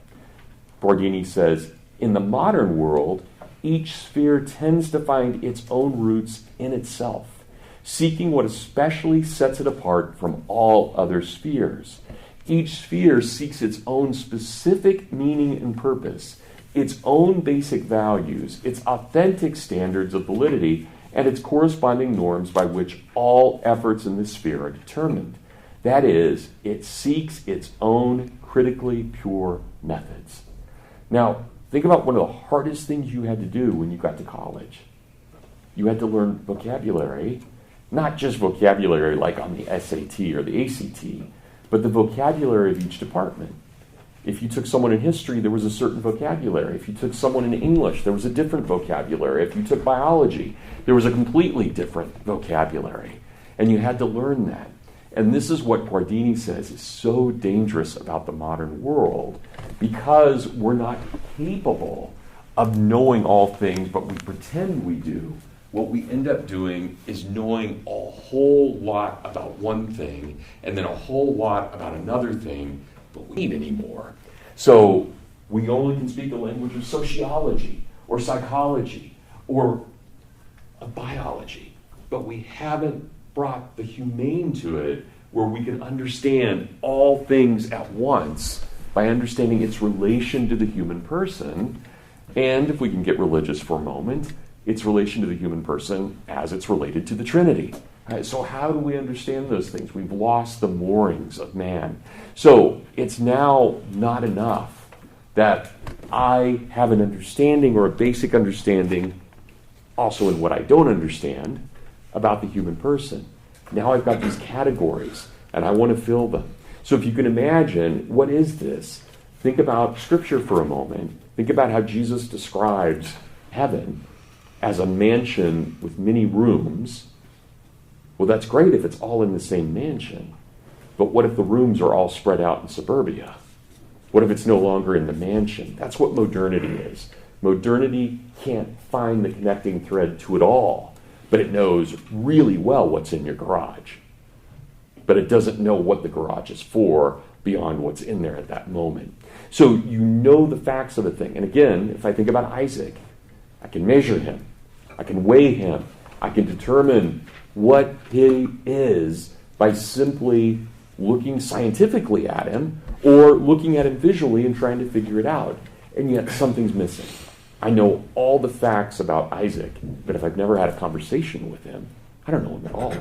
A: Guardini says, in the modern world, each sphere tends to find its own roots in itself, seeking what especially sets it apart from all other spheres. Each sphere seeks its own specific meaning and purpose, its own basic values, its authentic standards of validity, and its corresponding norms by which all efforts in this sphere are determined. That is, it seeks its own critically pure methods. Now, think about one of the hardest things you had to do when you got to college. You had to learn vocabulary, not just vocabulary like on the SAT or the ACT, but the vocabulary of each department. If you took someone in history, there was a certain vocabulary. If you took someone in English, there was a different vocabulary. If you took biology, there was a completely different vocabulary. And you had to learn that. And this is what Guardini says is so dangerous about the modern world, because we're not capable of knowing all things, but we pretend we do. What we end up doing is knowing a whole lot about one thing and then a whole lot about another thing, but we need anymore. So we only can speak the language of sociology or psychology or of biology, but we haven't brought the humane to it where we can understand all things at once by understanding its relation to the human person, and if we can get religious for a moment, its relation to the human person as it's related to the Trinity. Right? So how do we understand those things? We've lost the moorings of man. So it's now not enough that I have an understanding or a basic understanding also in what I don't understand about the human person. Now I've got these categories, and I want to fill them. So if you can imagine, what is this? Think about Scripture for a moment. Think about how Jesus describes heaven as a mansion with many rooms. Well, that's great if it's all in the same mansion. But what if the rooms are all spread out in suburbia? What if it's no longer in the mansion? That's what modernity is. Modernity can't find the connecting thread to it all, but it knows really well what's in your garage. But it doesn't know what the garage is for beyond what's in there at that moment. So you know the facts of a thing. And again, if I think about Isaac, I can measure him. I can weigh him. I can determine what he is by simply looking scientifically at him or looking at him visually and trying to figure it out. And yet something's missing. I know all the facts about Isaac, but if I've never had a conversation with him, I don't know him at all,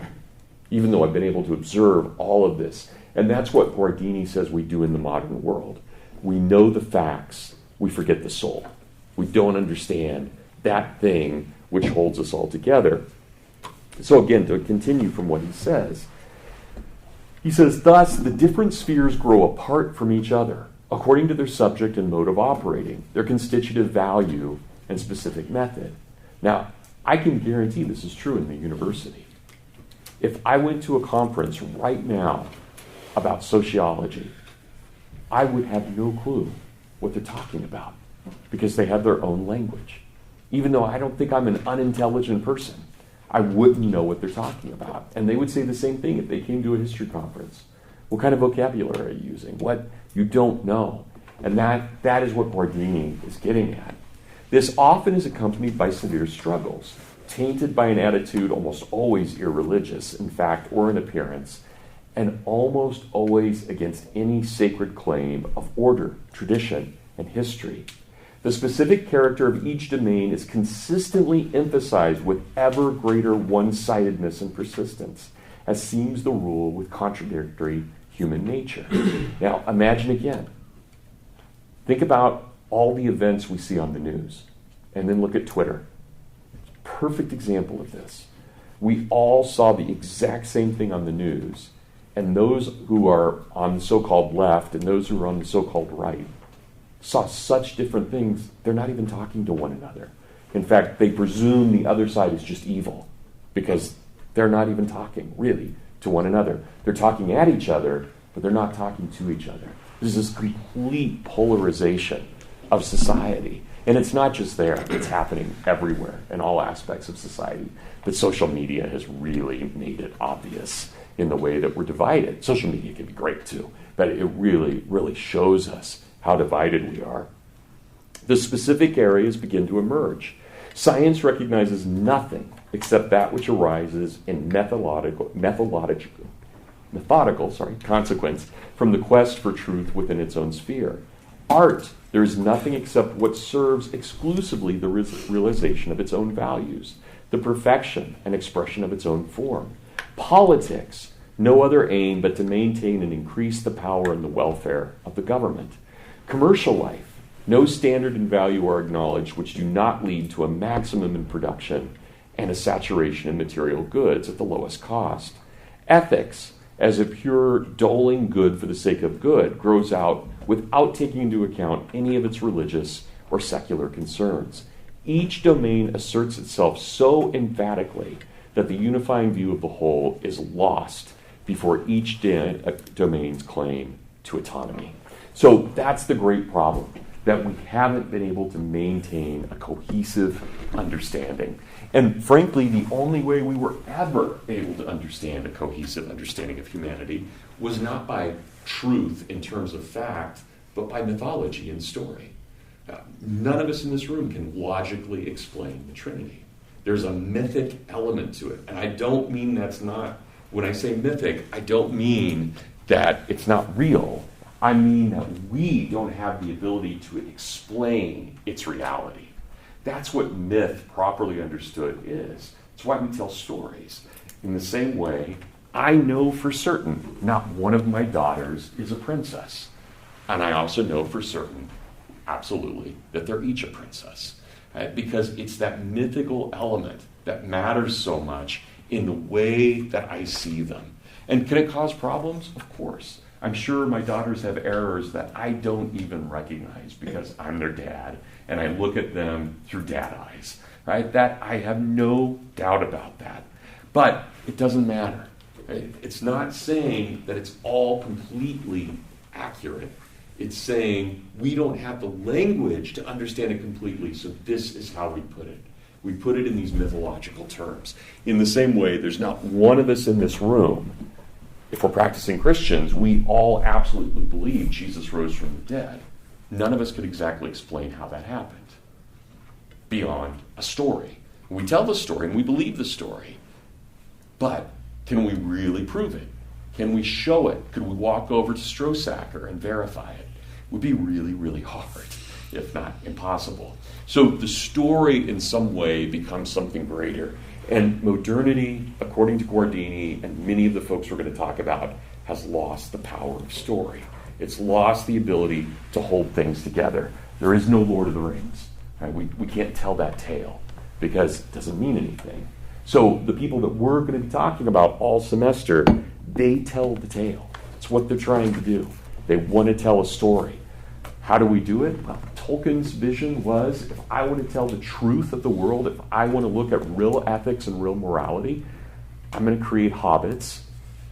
A: even though I've been able to observe all of this. And that's what Guardini says we do in the modern world. We know the facts, we forget the soul. We don't understand that thing which holds us all together. So again, to continue from what he says, thus the different spheres grow apart from each other, according to their subject and mode of operating, their constitutive value and specific method. Now, I can guarantee this is true in the university. If I went to a conference right now about sociology, I would have no clue what they're talking about because they have their own language. Even though I don't think I'm an unintelligent person, I wouldn't know what they're talking about. And they would say the same thing if they came to a history conference. What kind of vocabulary are you using? What you don't know. And that is what Guardini is getting at. This often is accompanied by severe struggles, tainted by an attitude almost always irreligious, in fact, or in appearance, and almost always against any sacred claim of order, tradition, and history. The specific character of each domain is consistently emphasized with ever greater one-sidedness and persistence, as seems the rule with contradictory human nature. Now, imagine again. Think about all the events we see on the news, and then look at Twitter, perfect example of this. We all saw the exact same thing on the news, and those who are on the so-called left and those who are on the so-called right saw such different things, they're not even talking to one another. In fact, they presume the other side is just evil because they're not even talking, really, to one another. They're talking at each other, but they're not talking to each other. There's this complete polarization of society. And it's not just there. It's happening everywhere in all aspects of society. But social media has really made it obvious in the way that we're divided. Social media can be great too, but it really, really shows us how divided we are. The specific areas begin to emerge. Science recognizes nothing except that which arises in methodical consequence from the quest for truth within its own sphere. Art, there is nothing except what serves exclusively the realization of its own values, the perfection and expression of its own form. Politics, no other aim but to maintain and increase the power and the welfare of the government. Commercial life, no standard and value are acknowledged which do not lead to a maximum in production and a saturation in material goods at the lowest cost. Ethics, as a pure doling good for the sake of good, grows out without taking into account any of its religious or secular concerns. Each domain asserts itself so emphatically that the unifying view of the whole is lost before each domain's claim to autonomy. So that's the great problem, that we haven't been able to maintain a cohesive understanding. And frankly, the only way we were ever able to understand a cohesive understanding of humanity was not by truth in terms of fact, but by mythology and story. None of us in this room can logically explain the Trinity. There's a mythic element to it. And I don't mean that's not, when I say mythic, I don't mean that it's not real. I mean that we don't have the ability to explain its reality. That's what myth, properly understood, is. It's why we tell stories. In the same way, I know for certain not one of my daughters is a princess. And I also know for certain, absolutely, that they're each a princess. Because it's that mythical element that matters so much in the way that I see them. And can it cause problems? Of course. I'm sure my daughters have errors that I don't even recognize because I'm their dad and I look at them through dad eyes, right? That I have no doubt about that. But it doesn't matter. Right? It's not saying that it's all completely accurate. It's saying we don't have the language to understand it completely, so this is how we put it. We put it in these mythological terms. In the same way, there's not one of us in this room. If we're practicing Christians, we all absolutely believe Jesus rose from the dead. None of us could exactly explain how that happened beyond a story. We tell the story and we believe the story, but can we really prove it? Can we show it? Could we walk over to Strosacker and verify it? It would be really, really hard, if not impossible. So the story in some way becomes something greater. And modernity, according to Guardini and many of the folks we're going to talk about, has lost the power of story. It's lost the ability to hold things together. There is no Lord of the Rings. Right? We can't tell that tale because it doesn't mean anything. So the people that we're going to be talking about all semester, they tell the tale. It's what they're trying to do. They want to tell a story. How do we do it? Well, Tolkien's vision was, if I want to tell the truth of the world, if I want to look at real ethics and real morality, I'm going to create hobbits,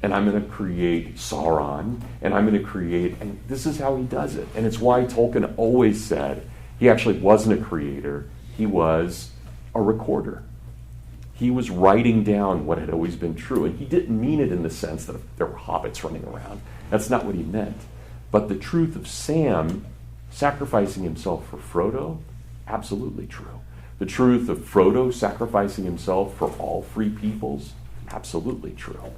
A: and I'm going to create Sauron, and I'm going to create, and this is how he does it. And it's why Tolkien always said he actually wasn't a creator, he was a recorder. He was writing down what had always been true, and he didn't mean it in the sense that there were hobbits running around. That's not what he meant. But the truth of Sam sacrificing himself for Frodo, absolutely true. The truth of Frodo sacrificing himself for all free peoples, absolutely true.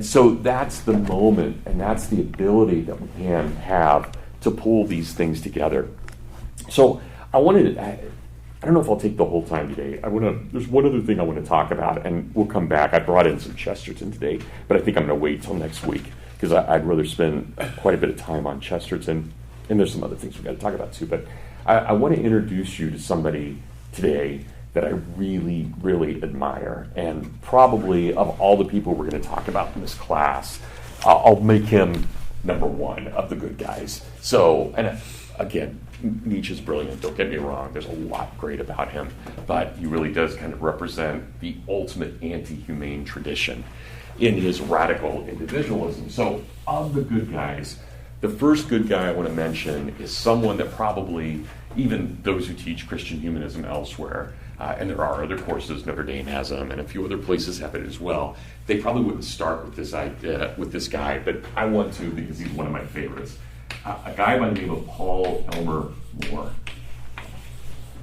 A: So that's the moment, and that's the ability that we can have to pull these things together. So I don't know if I'll take the whole time today. There's one other thing I want to talk about, and we'll come back. I brought in some Chesterton today, but I think I'm going to wait till next week because I'd rather spend quite a bit of time on Chesterton. And there's some other things we've got to talk about too. But I want to introduce you to somebody today that I really, really admire. And probably of all the people we're going to talk about in this class, I'll make him number one of the good guys. So, and again, Nietzsche's brilliant, don't get me wrong. There's a lot great about him. But he really does kind of represent the ultimate anti-humane tradition in his radical individualism. So, of the good guys, the first good guy I want to mention is someone that probably, even those who teach Christian humanism elsewhere, and there are other courses, Notre Dame has them, and a few other places have it as well, they probably wouldn't start with this idea, with this guy, but I want to because he's one of my favorites. A guy by the name of Paul Elmer More.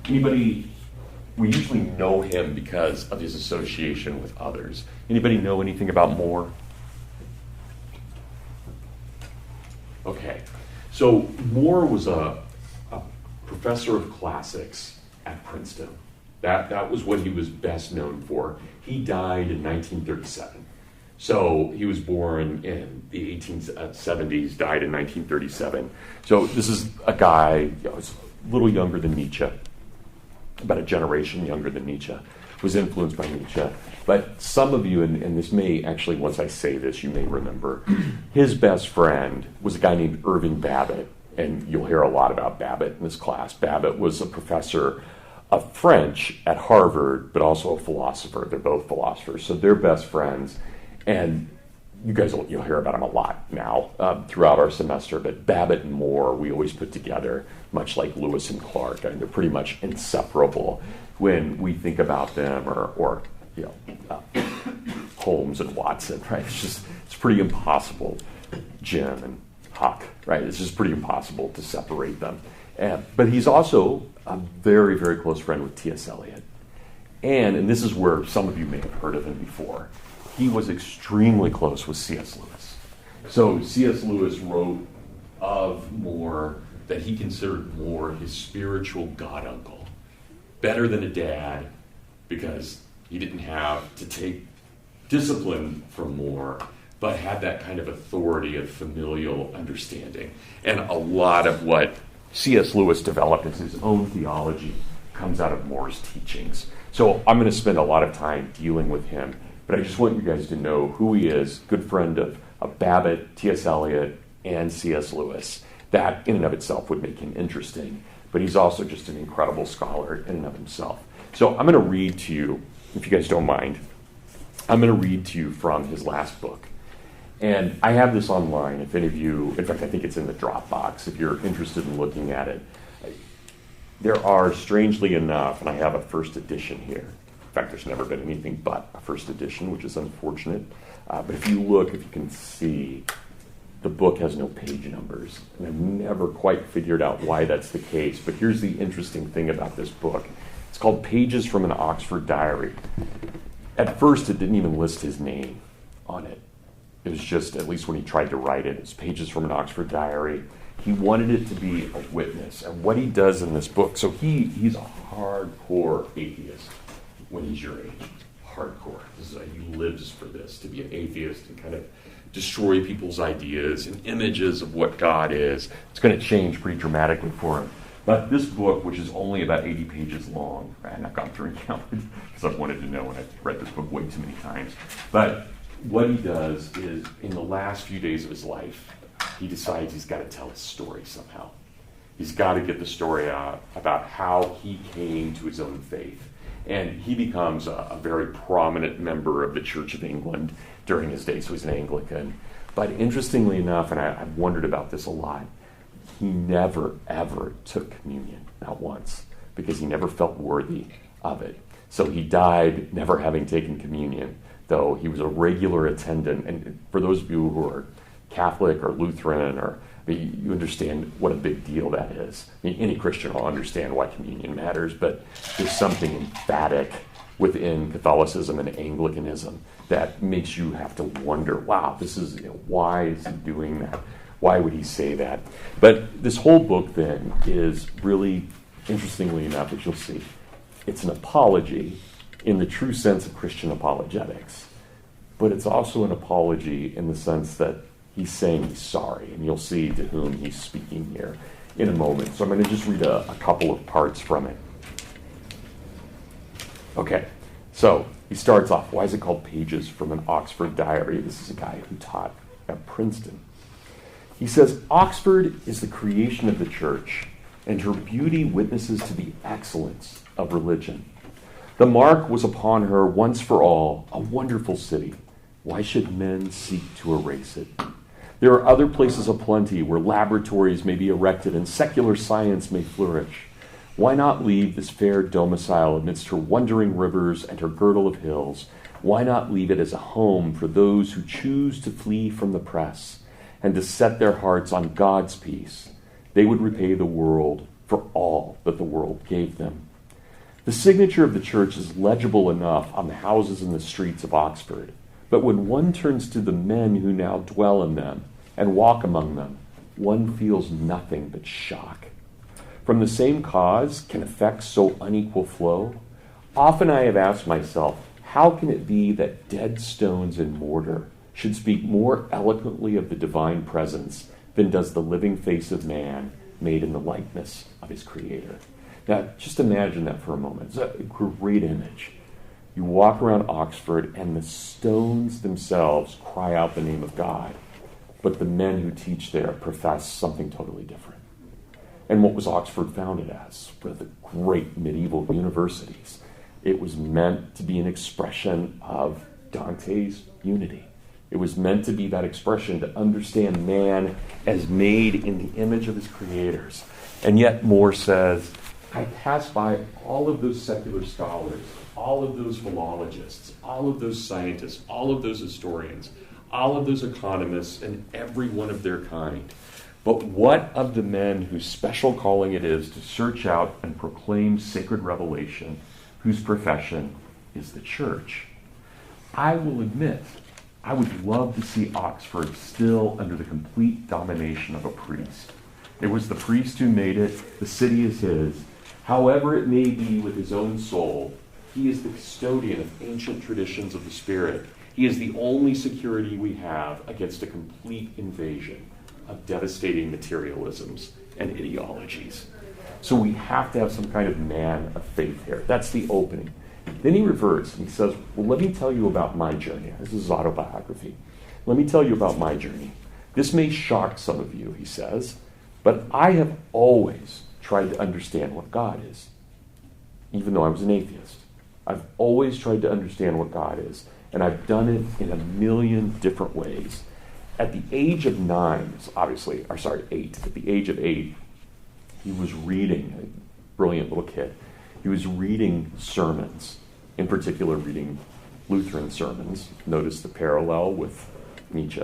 A: Anybody, we usually know him because of his association with others. Anybody know anything about More? Okay, so More was a professor of classics at Princeton. That was what he was best known for. He died in 1937. So he was born in the 1870s, died in 1937. So this is a guy, was a little younger than Nietzsche, about a generation younger than Nietzsche, was influenced by Nietzsche. But some of you, and this may actually, once I say this, you may remember, his best friend was a guy named Irving Babbitt, and you'll hear a lot about Babbitt in this class. Babbitt was a professor of French at Harvard, but also a philosopher. They're both philosophers, so they're best friends. And you guys you'll hear about them a lot now throughout our semester, but Babbitt and More we always put together, much like Lewis and Clark, and they're pretty much inseparable when we think about them, or Holmes and Watson, right? It's pretty impossible. Jim and Huck, right? It's just pretty impossible to separate them. But he's also a very, very close friend with T.S. Eliot. And this is where some of you may have heard of him before. He was extremely close with C.S. Lewis. So C.S. Lewis wrote of More that he considered More his spiritual god uncle. Better than a dad, because he didn't have to take discipline from More, but had that kind of authority of familial understanding. And a lot of what C.S. Lewis developed as his own theology comes out of More's teachings. So I'm going to spend a lot of time dealing with him, but I just want you guys to know who he is, good friend of Babbitt, T.S. Eliot, and C.S. Lewis. That in and of itself would make him interesting, but he's also just an incredible scholar in and of himself. So I'm going to read to you, if you guys don't mind, I'm going to read to you from his last book. And I have this online, if any of you, in fact, I think it's in the Dropbox, if you're interested in looking at it. There are, strangely enough, and I have a first edition here. In fact, there's never been anything but a first edition, which is unfortunate. But if you look, if you can see, the book has no page numbers. And I've never quite figured out why that's the case. But here's the interesting thing about this book. It's called Pages from an Oxford Diary. At first, it didn't even list his name on it. It was just, at least when he tried to write it, it's Pages from an Oxford Diary. He wanted it to be a witness. And what he does in this book, so he's a hardcore atheist when he's your age. Hardcore. He lives for this, to be an atheist and kind of destroy people's ideas and images of what God is. It's going to change pretty dramatically for him. But this book, which is only about 80 pages long, and I've gone through and counted because I've wanted to know, and I've read this book way too many times. But what he does is, in the last few days of his life, he decides he's got to tell his story somehow. He's got to get the story out about how he came to his own faith. And he becomes a very prominent member of the Church of England during his days, so he's an Anglican. But interestingly enough, and I've wondered about this a lot, he never, ever took communion, not once, because he never felt worthy of it. So he died never having taken communion, though he was a regular attendant. And for those of you who are Catholic or Lutheran, or you understand what a big deal that is. I mean, any Christian will understand why communion matters, but there's something emphatic within Catholicism and Anglicanism that makes you have to wonder, wow, this is, why is he doing that? Why would he say that? But this whole book then is really, interestingly enough, as you'll see, it's an apology in the true sense of Christian apologetics, but it's also an apology in the sense that he's saying he's sorry, and you'll see to whom he's speaking here in a moment. So I'm going to just read a couple of parts from it. Okay, so he starts off, why is it called Pages from an Oxford Diary? This is a guy who taught at Princeton. He says, Oxford is the creation of the church, and her beauty witnesses to the excellence of religion. The mark was upon her once for all, a wonderful city. Why should men seek to erase it? There are other places of plenty where laboratories may be erected and secular science may flourish. Why not leave this fair domicile amidst her wandering rivers and her girdle of hills? Why not leave it as a home for those who choose to flee from the press and to set their hearts on God's peace? They would repay the world for all that the world gave them. The signature of the church is legible enough on the houses and the streets of Oxford, but when one turns to the men who now dwell in them and walk among them, one feels nothing but shock. From the same cause can effects so unequal flow? Often I have asked myself, how can it be that dead stones and mortar should speak more eloquently of the divine presence than does the living face of man made in the likeness of his Creator? Now, just imagine that for a moment. It's a great image. You walk around Oxford and the stones themselves cry out the name of God, but the men who teach there profess something totally different. And what was Oxford founded as? One of the great medieval universities. It was meant to be an expression of Dante's unity. It was meant to be that expression to understand man as made in the image of his creators. And yet More says, I pass by all of those secular scholars, all of those philologists, all of those scientists, all of those historians, all of those economists, and every one of their kind. But what of the men whose special calling it is to search out and proclaim sacred revelation, whose profession is the church? I will admit, I would love to see Oxford still under the complete domination of a priest. It was the priest who made it, the city is his. However it may be with his own soul, he is the custodian of ancient traditions of the Spirit. He is the only security we have against a complete invasion of devastating materialisms and ideologies. So we have to have some kind of man of faith here. That's the opening. Then he reverts and he says, well, let me tell you about my journey. This is his autobiography. Let me tell you about my journey. This may shock some of you, he says, but I have always tried to understand what God is, even though I was an atheist. I've always tried to understand what God is, and I've done it in a million different ways. At the age of 8, at the age of 8, he was reading, a brilliant little kid, he was reading sermons, in particular reading Lutheran sermons. Notice the parallel with Nietzsche.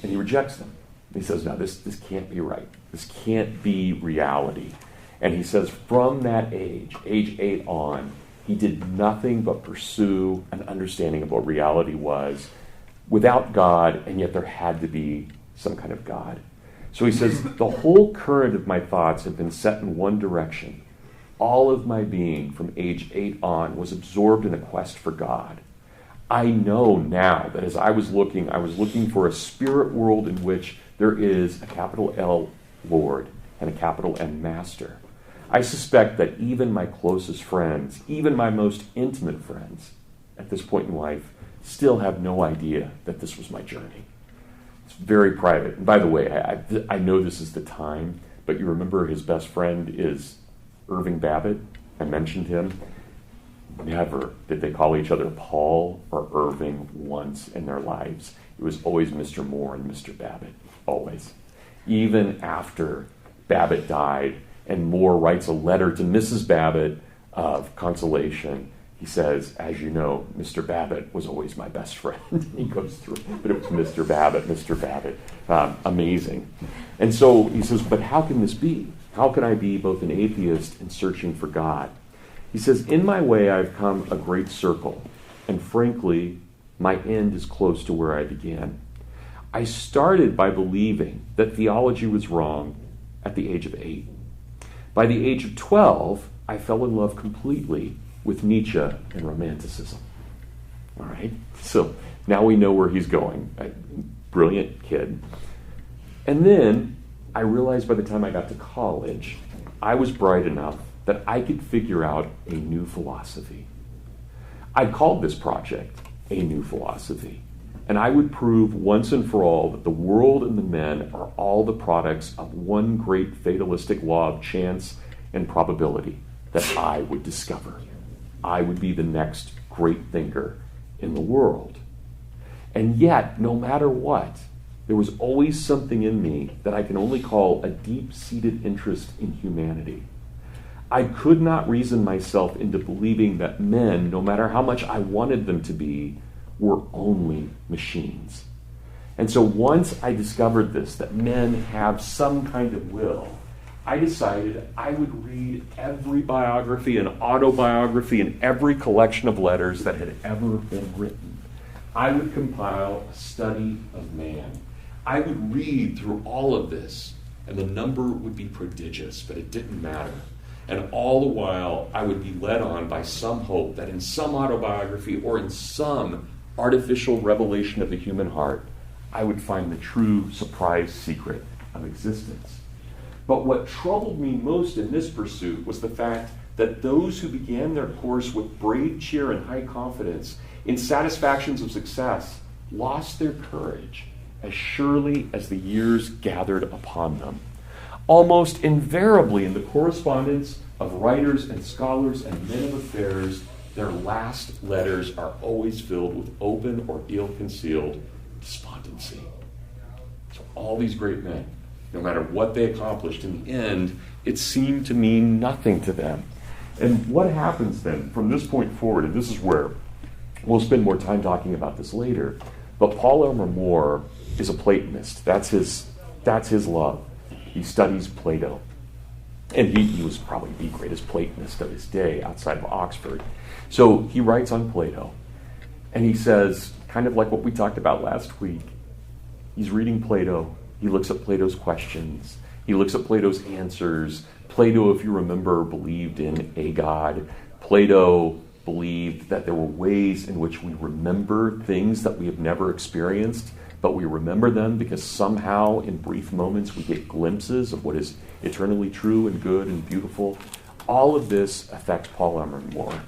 A: And he rejects them. He says, no, this can't be right. This can't be reality. And he says from that age 8 on, he did nothing but pursue an understanding of what reality was without God, and yet there had to be some kind of God. So he says, the whole current of my thoughts have been set in one direction. All of my being from age 8 on was absorbed in a quest for God. I know now that as I was looking for a spirit world in which there is a capital L Lord and a capital M Master. I suspect that even my closest friends, even my most intimate friends at this point in life, still have no idea that this was my journey. It's very private. And by the way, I know this is the time, but you remember his best friend is Irving Babbitt. I mentioned him. Never did they call each other Paul or Irving once in their lives. It was always Mr. More and Mr. Babbitt, always. Even after Babbitt died, and More writes a letter to Mrs. Babbitt of consolation. He says, as you know, Mr. Babbitt was always my best friend. He goes through, but it was Mr. Babbitt, Mr. Babbitt. Amazing. And so he says, but how can this be? How can I be both an atheist and searching for God? He says, in my way I've come a great circle, and frankly, my end is close to where I began. I started by believing that theology was wrong at the age of 8. By the age of 12, I fell in love completely with Nietzsche and Romanticism. All right? So now we know where he's going. A brilliant kid. And then I realized by the time I got to college, I was bright enough that I could figure out a new philosophy. I called this project A New Philosophy, and I would prove once and for all that the world and the men are all the products of one great fatalistic law of chance and probability that I would discover. I would be the next great thinker in the world. And yet, no matter what, there was always something in me that I can only call a deep-seated interest in humanity. I could not reason myself into believing that men, no matter how much I wanted them to be, were only machines. And so once I discovered this, that men have some kind of will, I decided I would read every biography and autobiography and every collection of letters that had ever been written. I would compile a study of man. I would read through all of this, and the number would be prodigious, but it didn't matter. And all the while, I would be led on by some hope that in some autobiography or in some artificial revelation of the human heart, I would find the true surprise secret of existence. But what troubled me most in this pursuit was the fact that those who began their course with brave cheer and high confidence in satisfactions of success lost their courage as surely as the years gathered upon them. Almost invariably in the correspondence of writers and scholars and men of affairs, their last letters are always filled with open or ill-concealed despondency. So all these great men, no matter what they accomplished, in the end, it seemed to mean nothing to them. And what happens then from this point forward, and this is where we'll spend more time talking about this later, but Paul Elmer More is a Platonist. That's his love. He studies Plato. And he was probably the greatest Platonist of his day outside of Oxford. So he writes on Plato, and he says, kind of like what we talked about last week, he's reading Plato, he looks at Plato's questions, he looks at Plato's answers. Plato, if you remember, believed in a God. Plato believed that there were ways in which we remember things that we have never experienced, but we remember them because somehow in brief moments we get glimpses of what is eternally true and good and beautiful. All of this affects Paul Elmer More.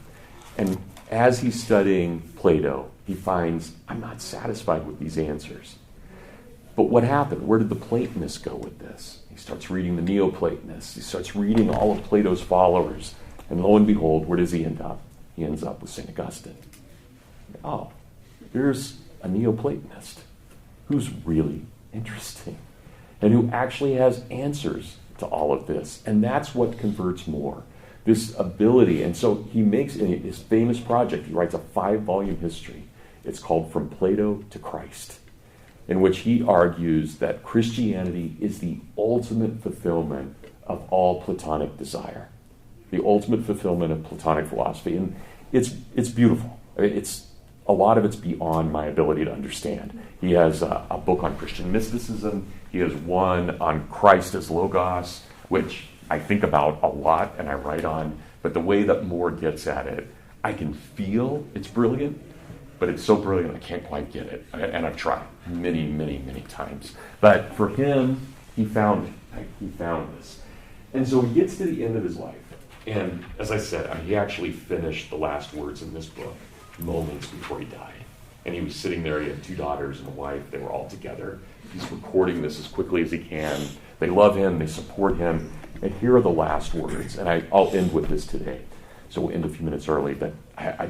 A: And as he's studying Plato, he finds, I'm not satisfied with these answers. But what happened? Where did the Platonists go with this? He starts reading the Neoplatonists. He starts reading all of Plato's followers. And lo and behold, where does he end up? He ends up with St. Augustine. Oh, here's a Neoplatonist who's really interesting and who actually has answers to all of this. And that's what converts More, this ability. And so he makes, in his famous project, he writes a 5-volume history. It's called From Plato to Christ, in which he argues that Christianity is the ultimate fulfillment of all Platonic desire, the ultimate fulfillment of Platonic philosophy. And it's beautiful. I mean, a lot of it's beyond my ability to understand. He has a book on Christian mysticism. He has one on Christ as Logos, which I think about a lot and I write on. But the way that More gets at it, I can feel it's brilliant, but it's so brilliant I can't quite get it. And I've tried many, many, many times. But for him, he found it. He found this. And so he gets to the end of his life. And as I said, he actually finished the last words in this book moments before he died. And he was sitting there. He had 2 daughters and a wife. They were all together. He's recording this as quickly as he can. They love him. They support him. And here are the last words. And I'll end with this today. So we'll end a few minutes early. But I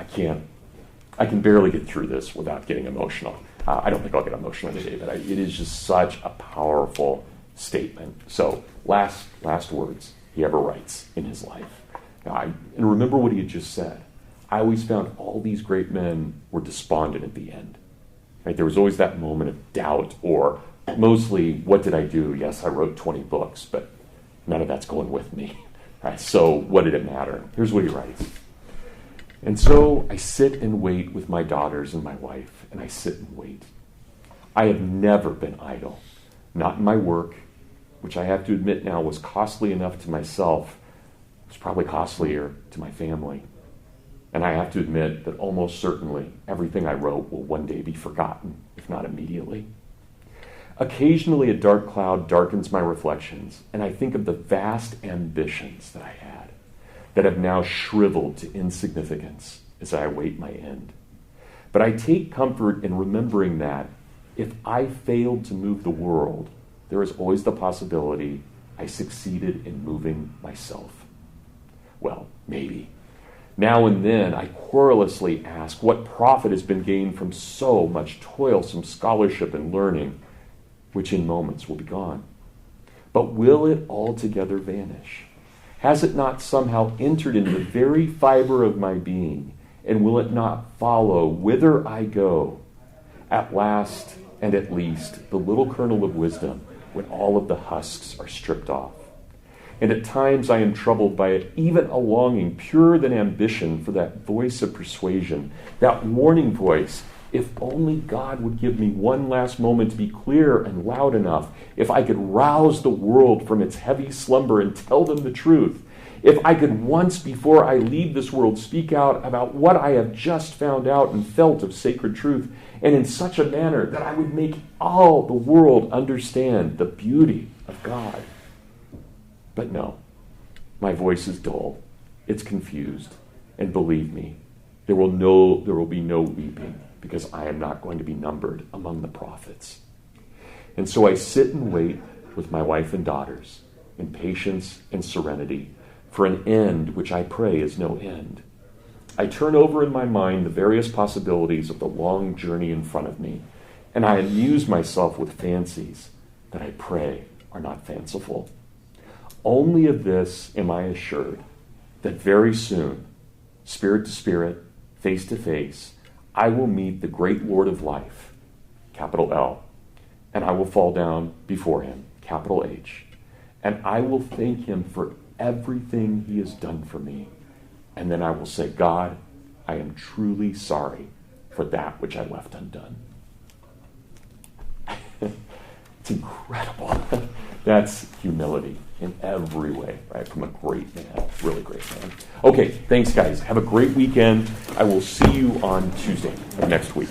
A: can barely get through this without getting emotional. I don't think I'll get emotional today, but it is just such a powerful statement. So last words he ever writes in his life. And remember what he had just said. I always found all these great men were despondent at the end. Right? There was always that moment of doubt, or mostly, what did I do? Yes, I wrote 20 books, but none of that's going with me. Right? So what did it matter? Here's what he writes. And so I sit and wait with my daughters and my wife, and I sit and wait. I have never been idle, not in my work, which I have to admit now was costly enough to myself. It was probably costlier to my family. And I have to admit that almost certainly everything I wrote will one day be forgotten, if not immediately. Occasionally a dark cloud darkens my reflections, and I think of the vast ambitions that I had, that have now shriveled to insignificance as I await my end. But I take comfort in remembering that if I failed to move the world, there is always the possibility I succeeded in moving myself. Well, maybe. Now and then I querulously ask what profit has been gained from so much toilsome scholarship and learning, which in moments will be gone. But will it altogether vanish? Has it not somehow entered into the very fiber of my being, and will it not follow whither I go? At last and at least, the little kernel of wisdom, when all of the husks are stripped off. And at times I am troubled by it, even a longing purer than ambition for that voice of persuasion, that warning voice. If only God would give me one last moment to be clear and loud enough, if I could rouse the world from its heavy slumber and tell them the truth, if I could once before I leave this world speak out about what I have just found out and felt of sacred truth, and in such a manner that I would make all the world understand the beauty of God. But no, my voice is dull, it's confused, and believe me, there will be no weeping, because I am not going to be numbered among the prophets. And so I sit and wait with my wife and daughters in patience and serenity for an end which I pray is no end. I turn over in my mind the various possibilities of the long journey in front of me, and I amuse myself with fancies that I pray are not fanciful. Only of this am I assured, that very soon, spirit to spirit, face to face, I will meet the great Lord of life, capital L, and I will fall down before him, capital H, and I will thank him for everything he has done for me. And then I will say, God, I am truly sorry for that which I left undone. It's incredible. That's humility in every way, right? From a great man, really great man. Okay, thanks, guys. Have a great weekend. I will see you on Tuesday of next week.